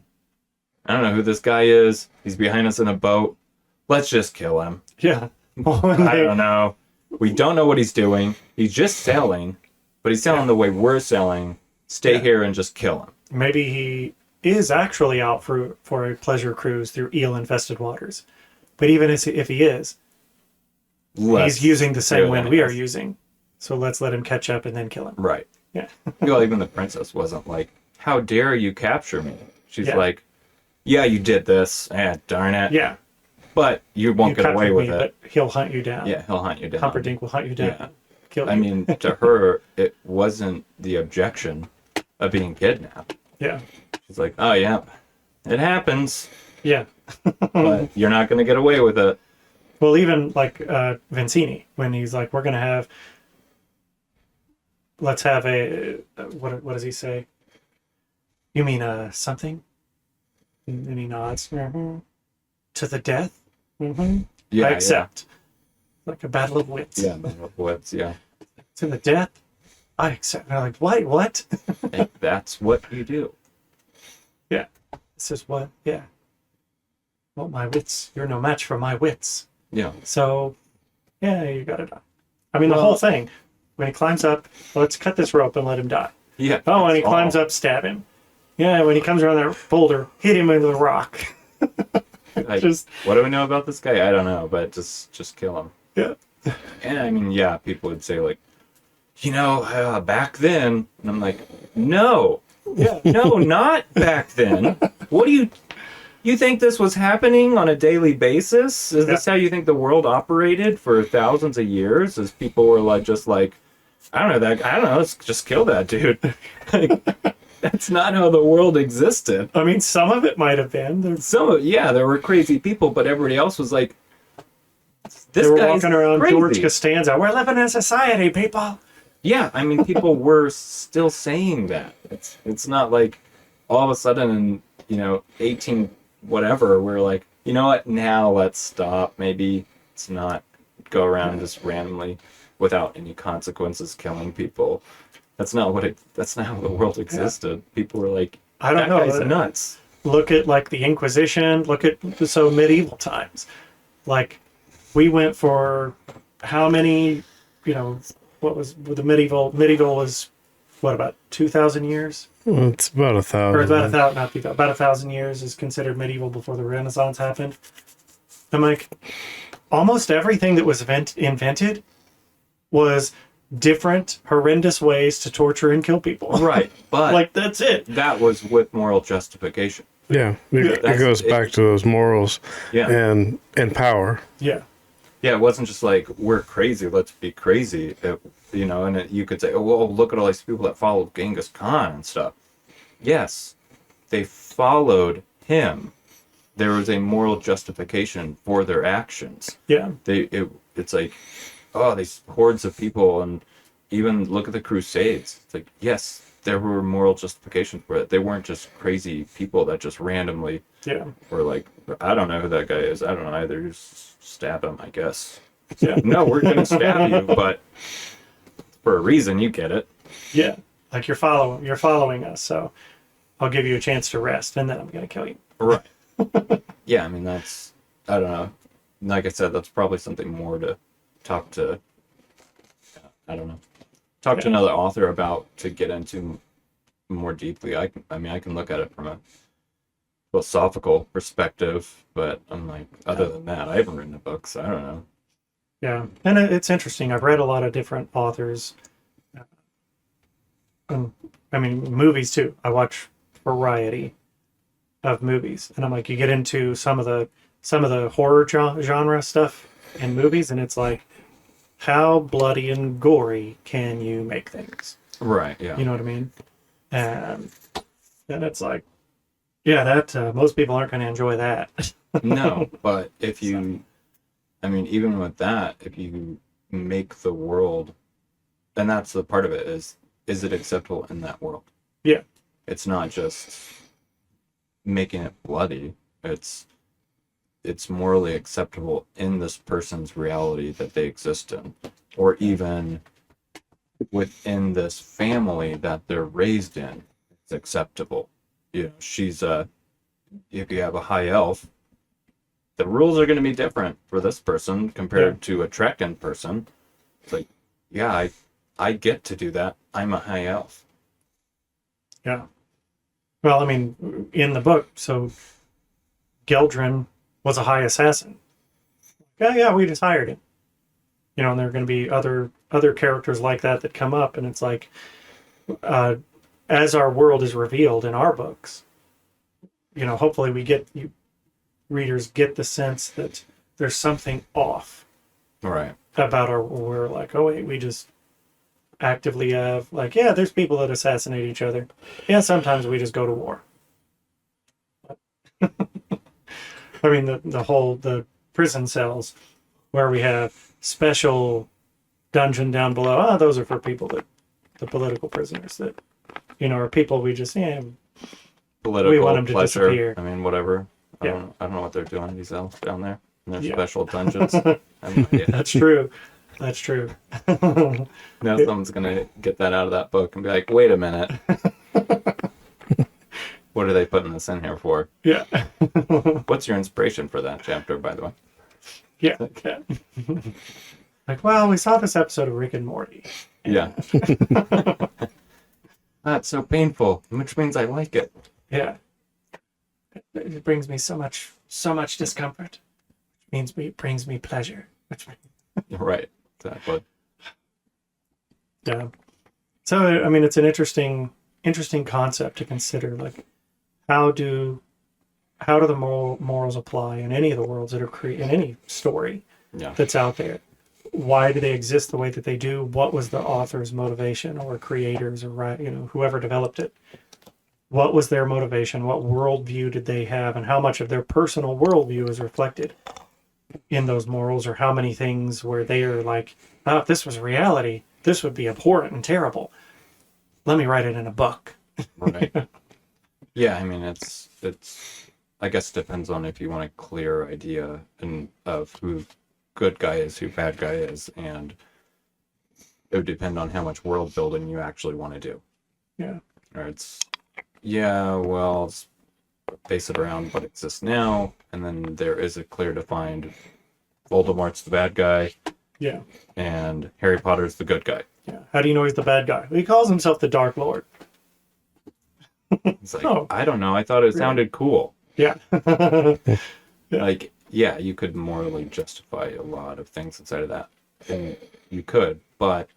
[SPEAKER 3] I don't know who this guy is. He's behind us in a boat. Let's just kill him.
[SPEAKER 1] Yeah.
[SPEAKER 3] I don't know. We don't know what he's doing. He's just sailing, but he's sailing the way we're sailing. Stay here and just kill him.
[SPEAKER 1] Maybe he is actually out for a pleasure cruise through eel-infested waters. But even if he is, he's using the same wind we are using. So let's let him catch up and then kill him.
[SPEAKER 3] Right.
[SPEAKER 1] Yeah.
[SPEAKER 3] Well, even the princess wasn't like, how dare you capture me? She's
[SPEAKER 1] Yeah.
[SPEAKER 3] like, yeah, you did this. Darn it.
[SPEAKER 1] Yeah.
[SPEAKER 3] But you won't get away
[SPEAKER 1] captured
[SPEAKER 3] with
[SPEAKER 1] me,
[SPEAKER 3] it.
[SPEAKER 1] But he'll hunt you down.
[SPEAKER 3] Yeah, he'll hunt you down.
[SPEAKER 1] Humperdinck will hunt you down.
[SPEAKER 3] Yeah.
[SPEAKER 1] Kill you.
[SPEAKER 3] I mean, to her, it wasn't the objection of being kidnapped.
[SPEAKER 1] Yeah.
[SPEAKER 3] She's like, oh, yeah, it happens,
[SPEAKER 1] Yeah.
[SPEAKER 3] but you're not going to get away with it.
[SPEAKER 1] Well, even like Vincini, when he's like, let's have a, what does he say? You mean something? And he nods. Mm-hmm. To the death? Mm-hmm.
[SPEAKER 3] Yeah,
[SPEAKER 1] I accept. Like a battle of wits.
[SPEAKER 3] Yeah, battle of wits, yeah.
[SPEAKER 1] To the death? I accept. And I'm like, what?
[SPEAKER 3] And that's what you do.
[SPEAKER 1] Yeah. This is what, yeah. Well, my wits, you're no match for my wits.
[SPEAKER 3] Yeah.
[SPEAKER 1] So, yeah, you got it done. I mean, the whole thing, when he climbs up, let's cut this rope and let him die.
[SPEAKER 3] Yeah.
[SPEAKER 1] Oh, when he climbs up, stab him. Yeah, when he comes around that boulder, hit him with a rock.
[SPEAKER 3] Like,
[SPEAKER 1] Just,
[SPEAKER 3] what do we know about this guy? I don't know, but just kill him.
[SPEAKER 1] yeah.
[SPEAKER 3] And I mean, yeah, people would say like, back then, and I'm like, no,
[SPEAKER 1] Yeah.
[SPEAKER 3] no, not back then. What do you think this was happening on a daily basis? Is this how you think the world operated for thousands of years? As people were like, just like, I don't know, let's just kill that dude. Like, that's not how the world existed.
[SPEAKER 1] I mean, some of it might have been.
[SPEAKER 3] There were crazy people, but everybody else was like,
[SPEAKER 1] They were walking around
[SPEAKER 3] crazy.
[SPEAKER 1] George Costanza. We're living in society, people.
[SPEAKER 3] Yeah, I mean, people were still saying that. It's not like all of a sudden in 18 whatever we're like, you know what? Now let's stop. Maybe it's not go around just randomly without any consequences killing people. That's not how the world existed. People were like,
[SPEAKER 1] I don't
[SPEAKER 3] that
[SPEAKER 1] know.
[SPEAKER 3] guy's nuts.
[SPEAKER 1] Look at like the Inquisition. Look at medieval times. Like we went for how many? What was the medieval? Medieval was what, about 2,000 years?
[SPEAKER 2] Well, it's about 1,000.
[SPEAKER 1] Or about 1,000, not 2,000. About 1,000 years is considered medieval before the Renaissance happened. I'm like, almost everything that was invented was different, horrendous ways to torture and kill people.
[SPEAKER 3] Right, but
[SPEAKER 1] like that's it.
[SPEAKER 3] that was with moral justification.
[SPEAKER 2] Yeah, it goes back to those morals and power.
[SPEAKER 1] Yeah.
[SPEAKER 3] Yeah, it wasn't just like, we're crazy, let's be crazy. You could say, oh, well, look at all these people that followed Genghis Khan and stuff. Yes, they followed him. There was a moral justification for their actions.
[SPEAKER 1] Yeah.
[SPEAKER 3] It's like, oh, these hordes of people, and even look at the Crusades. It's like, yes, there were moral justifications for it. They weren't just crazy people that just randomly were like, I don't know who that guy is. I don't know either. Just stab him, I guess.
[SPEAKER 1] Yeah.
[SPEAKER 3] No, we're going to stab you, but for a reason, you get it.
[SPEAKER 1] Yeah. Like you're following us, so I'll give you a chance to rest, and then I'm going to kill you.
[SPEAKER 3] Right. Yeah, I mean, that's, I don't know. Like I said, that's probably something more to talk to, I don't know, to another author about, to get into more deeply. I can look at it from a philosophical perspective, but I'm like, other than that, I haven't written a book, so I don't know.
[SPEAKER 1] Yeah, and it's interesting. I've read a lot of different authors. Movies too. I watch variety of movies, and I'm like, you get into some of the some of the horror genre stuff in movies, and it's like, how bloody and gory can you make things?
[SPEAKER 3] Right. Yeah.
[SPEAKER 1] You know what I mean? And it's like, yeah, that most people aren't going to enjoy that.
[SPEAKER 3] No, but if you, I mean, even with that, if you make the world, and that's the part of it is it acceptable in that world?
[SPEAKER 1] Yeah.
[SPEAKER 3] It's not just making it bloody. It's morally acceptable in this person's reality that they exist in, or even within this family that they're raised in. It's acceptable. You know, if you have a high elf, the rules are going to be different for this person compared to a Trekken person. It's like, yeah, I get to do that. I'm a high elf.
[SPEAKER 1] Yeah. Well, I mean, in the book, so Geldrin was a high assassin. Yeah, we just hired him. You know, and there are going to be other characters like that come up, and it's like, as our world is revealed in our books, you know, hopefully readers get the sense that there's something off.
[SPEAKER 3] Right.
[SPEAKER 1] About we're like, oh wait, we just actively have, like, yeah, there's people that assassinate each other. Yeah, sometimes we just go to war. I mean, the prison cells where we have special dungeon down below. Oh, those are for people the political prisoners that, you know, are people we just,
[SPEAKER 3] Political
[SPEAKER 1] we want them to
[SPEAKER 3] pleasure.
[SPEAKER 1] disappear.
[SPEAKER 3] I mean, whatever.
[SPEAKER 1] Yeah.
[SPEAKER 3] I don't know what they're doing, these elves down there in their
[SPEAKER 1] Yeah.
[SPEAKER 3] special dungeons. I have no idea.
[SPEAKER 1] That's true. That's true.
[SPEAKER 3] Now someone's gonna get that out of that book and be like, wait a minute. What are they putting this in here for?
[SPEAKER 1] Yeah.
[SPEAKER 3] What's your inspiration for that chapter, by the way?
[SPEAKER 1] Yeah. Like, well, we saw this episode of Rick and Morty.
[SPEAKER 3] Yeah. That's so painful, which means I like it.
[SPEAKER 1] Yeah. It brings me so much discomfort. It brings me pleasure.
[SPEAKER 3] Right. Exactly.
[SPEAKER 1] Yeah. So, I mean, it's an interesting concept to consider. Like, how do the morals apply in any of the worlds that are in any story that's out there? Why do they exist the way that they do? What was the author's motivation, or creators, or, you know, whoever developed it? What was their motivation? What worldview did they have, and how much of their personal worldview is reflected in those morals, or how many things where they are like, oh, if this was reality, this would be abhorrent and terrible. Let me write it in a book.
[SPEAKER 3] Right. Yeah, I mean, it's I guess it depends on if you want a clear idea of who good guy is, who bad guy is, and it would depend on how much world building you actually want to do.
[SPEAKER 1] Yeah.
[SPEAKER 3] Or let's base it around what exists now, and then there is a clear defined Voldemort's the bad guy.
[SPEAKER 1] Yeah.
[SPEAKER 3] And Harry Potter's the good guy.
[SPEAKER 1] Yeah. How do you know he's the bad guy? He calls himself the Dark Lord.
[SPEAKER 3] It's like, I don't know. I thought it sounded cool.
[SPEAKER 1] Yeah.
[SPEAKER 3] Like, yeah, you could morally justify a lot of things inside of that. And you could, but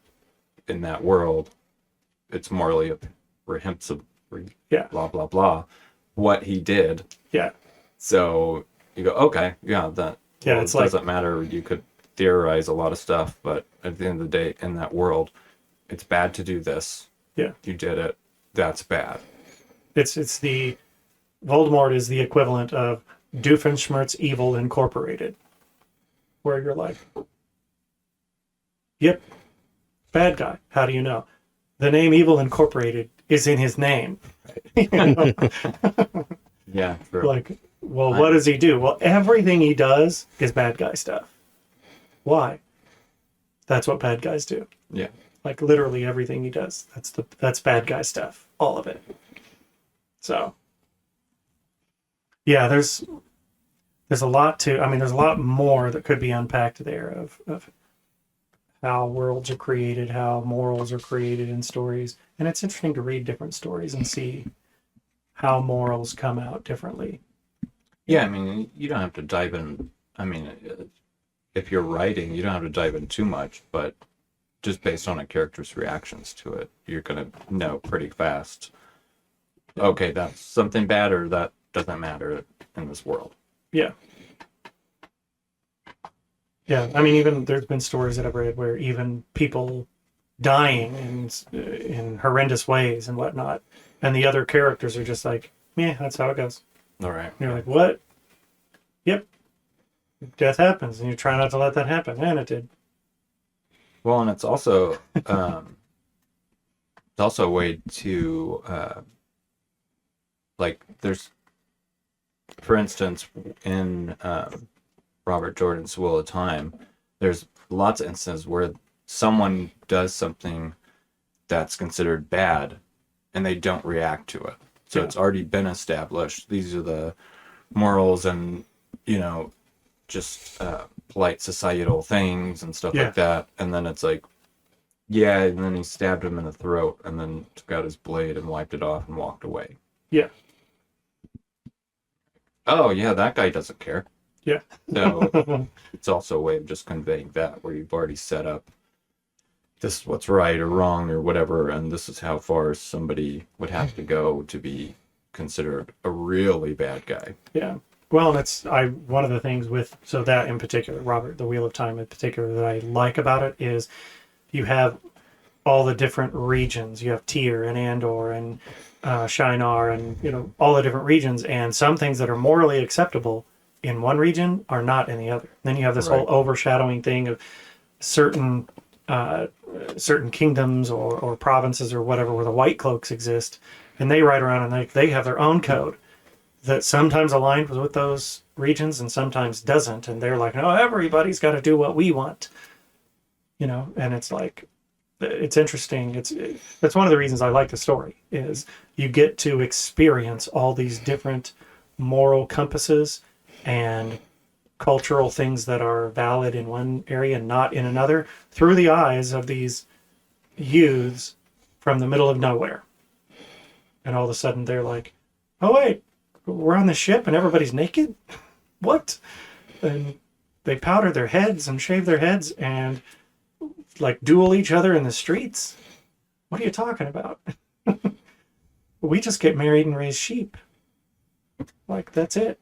[SPEAKER 3] in that world, it's morally reprehensible.
[SPEAKER 1] Yeah.
[SPEAKER 3] Blah, blah, blah. What he did.
[SPEAKER 1] Yeah.
[SPEAKER 3] So you go, okay, yeah, that
[SPEAKER 1] it
[SPEAKER 3] doesn't matter. You could theorize a lot of stuff, but at the end of the day, in that world, it's bad to do this.
[SPEAKER 1] Yeah.
[SPEAKER 3] You did it. That's bad.
[SPEAKER 1] It's the Voldemort is the equivalent of Doofenshmirtz Evil Incorporated, where you're like, yep, bad guy. How do you know? The name Evil Incorporated is in his name. You know?
[SPEAKER 3] Yeah, true.
[SPEAKER 1] Like, well, what does he do? Well, everything he does is bad guy stuff. Why? That's what bad guys do.
[SPEAKER 3] Yeah.
[SPEAKER 1] Like, literally everything he does. That's bad guy stuff. All of it. So, yeah, there's a lot there's a lot more that could be unpacked there of how worlds are created, how morals are created in stories. And it's interesting to read different stories and see how morals come out differently.
[SPEAKER 3] Yeah, I mean, you don't have to dive in. I mean, if you're writing, you don't have to dive in too much, but just based on a character's reactions to it, you're going to know pretty fast. Okay, that's something bad, or that doesn't matter in this world.
[SPEAKER 1] Yeah. Yeah, I mean, even there's been stories that I've read where even people dying in horrendous ways and whatnot, and the other characters are just like, yeah, that's how it goes.
[SPEAKER 3] All right.
[SPEAKER 1] And you're like, what? Yep, death happens, and you try not to let that happen, and it did.
[SPEAKER 3] Well, and it's also a way to like there's, for instance, in Robert Jordan's Wheel of Time, there's lots of instances where someone does something that's considered bad and they don't react to it. So
[SPEAKER 1] Yeah.
[SPEAKER 3] it's already been established. These are the morals and, just polite societal things and stuff
[SPEAKER 1] Yeah.
[SPEAKER 3] like that. And then it's like, yeah, and then he stabbed him in the throat and then took out his blade and wiped it off and walked away.
[SPEAKER 1] Yeah.
[SPEAKER 3] Oh, yeah, that guy doesn't care.
[SPEAKER 1] Yeah.
[SPEAKER 3] So it's also a way of just conveying that, where you've already set up this is what's right or wrong or whatever, and this is how far somebody would have to go to be considered a really bad guy.
[SPEAKER 1] Yeah. Well, and it's one of the things with that in particular, Robert, the Wheel of Time in particular, that I like about it is you have all the different regions. You have Tyr and Andor and Shinar and all the different regions, and some things that are morally acceptable in one region are not in the other. Then you have this whole overshadowing thing of certain kingdoms or provinces or whatever where the White Cloaks exist, and they ride around and they have their own code that sometimes aligns with those regions and sometimes doesn't, and they're like, no, everybody's got to do what we want, and it's like, it's interesting. That's one of the reasons I like the story, is you get to experience all these different moral compasses and cultural things that are valid in one area and not in another through the eyes of these youths from the middle of nowhere. And all of a sudden they're like, oh wait, we're on the ship and everybody's naked? What? And they powder their heads and shave their heads and like duel each other in the streets? What are you talking about? We just get married and raise sheep. Like, that's it.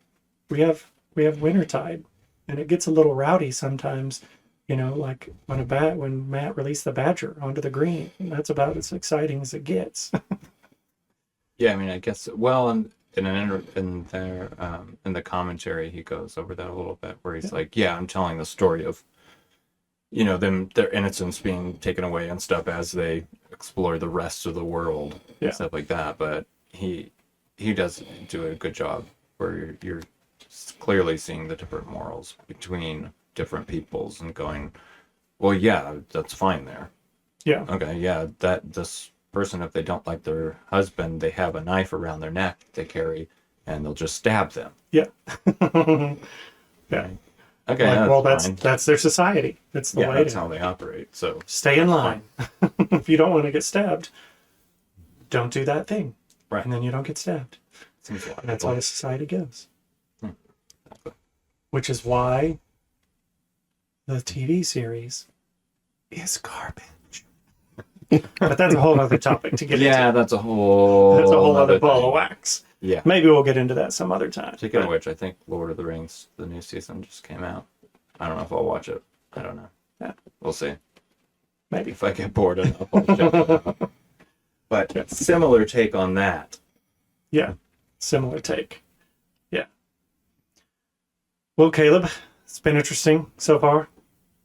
[SPEAKER 1] We have wintertide, and it gets a little rowdy sometimes, like when Matt released the badger onto the green. That's about as exciting as it gets.
[SPEAKER 3] Yeah, I mean, I guess, well, and in the commentary, he goes over that a little bit, where he's like, yeah, I'm telling the story of their innocence being taken away and stuff as they explore the rest of the world and stuff like that. But he does do a good job where you're clearly seeing the different morals between different peoples and going, well, yeah, that's fine there.
[SPEAKER 1] Yeah.
[SPEAKER 3] Okay, yeah, that this person, if they don't like their husband, they have a knife around their neck they carry, and they'll just stab them.
[SPEAKER 1] Yeah. Yeah.
[SPEAKER 3] Okay,
[SPEAKER 1] like,
[SPEAKER 3] that's
[SPEAKER 1] well,
[SPEAKER 3] fine.
[SPEAKER 1] that's their society. That's the way.
[SPEAKER 3] That's how they operate. So
[SPEAKER 1] stay in line. If you don't want to get stabbed, don't do that thing,
[SPEAKER 3] right,
[SPEAKER 1] and then you don't get stabbed.
[SPEAKER 3] seems logical.
[SPEAKER 1] And that's how the society goes.
[SPEAKER 3] Exactly.
[SPEAKER 1] Which is why the TV series is garbage. But that's a whole other topic to get into.
[SPEAKER 3] Yeah, that's a whole
[SPEAKER 1] other ball
[SPEAKER 3] thing.
[SPEAKER 1] of wax.
[SPEAKER 3] Yeah.
[SPEAKER 1] Maybe we'll get into that some other time.
[SPEAKER 3] Speaking of which, I think Lord of the Rings, the new season just came out. I don't know if I'll watch it. I don't know.
[SPEAKER 1] Yeah.
[SPEAKER 3] We'll see.
[SPEAKER 1] Maybe.
[SPEAKER 3] If I get bored enough, I'll check it out. But similar take on that.
[SPEAKER 1] Yeah. Similar take. Yeah. Well, Caleb, it's been interesting so far.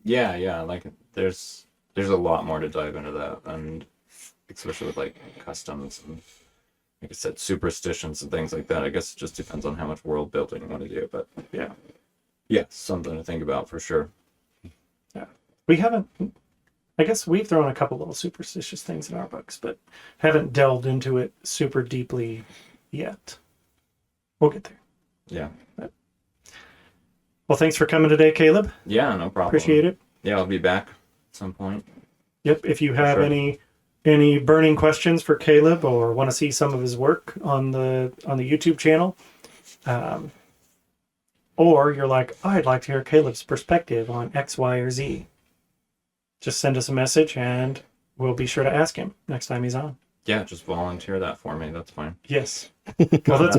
[SPEAKER 3] Yeah. Like there's a lot more to dive into that, and especially with like customs and, like I said, superstitions and things like that. I guess it just depends on how much world building you want to do, but yeah, something to think about for sure.
[SPEAKER 1] Yeah. We haven't, I guess we've thrown a couple little superstitious things in our books, but haven't delved into it super deeply yet. We'll get there.
[SPEAKER 3] Yeah.
[SPEAKER 1] Well, thanks for coming today, Caleb.
[SPEAKER 3] Yeah, no problem.
[SPEAKER 1] Appreciate it.
[SPEAKER 3] Yeah, I'll be back at some point.
[SPEAKER 1] Yep. If you have
[SPEAKER 3] Sure.
[SPEAKER 1] any burning questions for Caleb or want to see some of his work on the YouTube channel, or you're like, oh, I'd like to hear Caleb's perspective on X, Y, or Z, just send us a message and we'll be sure to ask him next time he's on.
[SPEAKER 3] Yeah, just volunteer that for me. That's fine.
[SPEAKER 1] Yes. Well,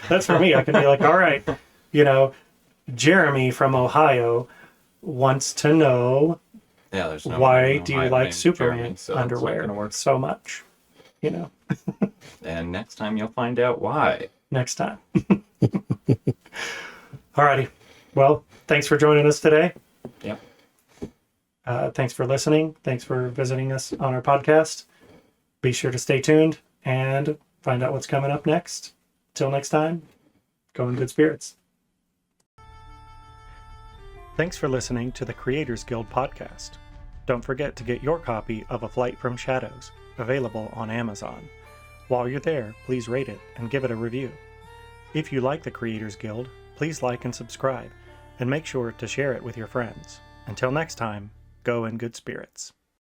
[SPEAKER 1] that's for me. I can be like, all right, Jeremy from Ohio wants to know
[SPEAKER 3] Yeah, there's no
[SPEAKER 1] why
[SPEAKER 3] no
[SPEAKER 1] do you
[SPEAKER 3] highlight
[SPEAKER 1] like
[SPEAKER 3] in
[SPEAKER 1] Superman
[SPEAKER 3] Jeremy, so it's not
[SPEAKER 1] underwear
[SPEAKER 3] gonna work.
[SPEAKER 1] so much? You know,
[SPEAKER 3] And next time you'll find out why.
[SPEAKER 1] next time. Alrighty. Well, thanks for joining us today.
[SPEAKER 3] Yep.
[SPEAKER 1] Thanks for listening. Thanks for visiting us on our podcast. Be sure to stay tuned and find out what's coming up next. Till next time, go in good spirits. Thanks for listening to the Creators Guild podcast. Don't forget to get your copy of A Flight from Shadows, available on Amazon. While you're there, please rate it and give it a review. If you like the Creators Guild, please like and subscribe, and make sure to share it with your friends. Until next time, go in good spirits.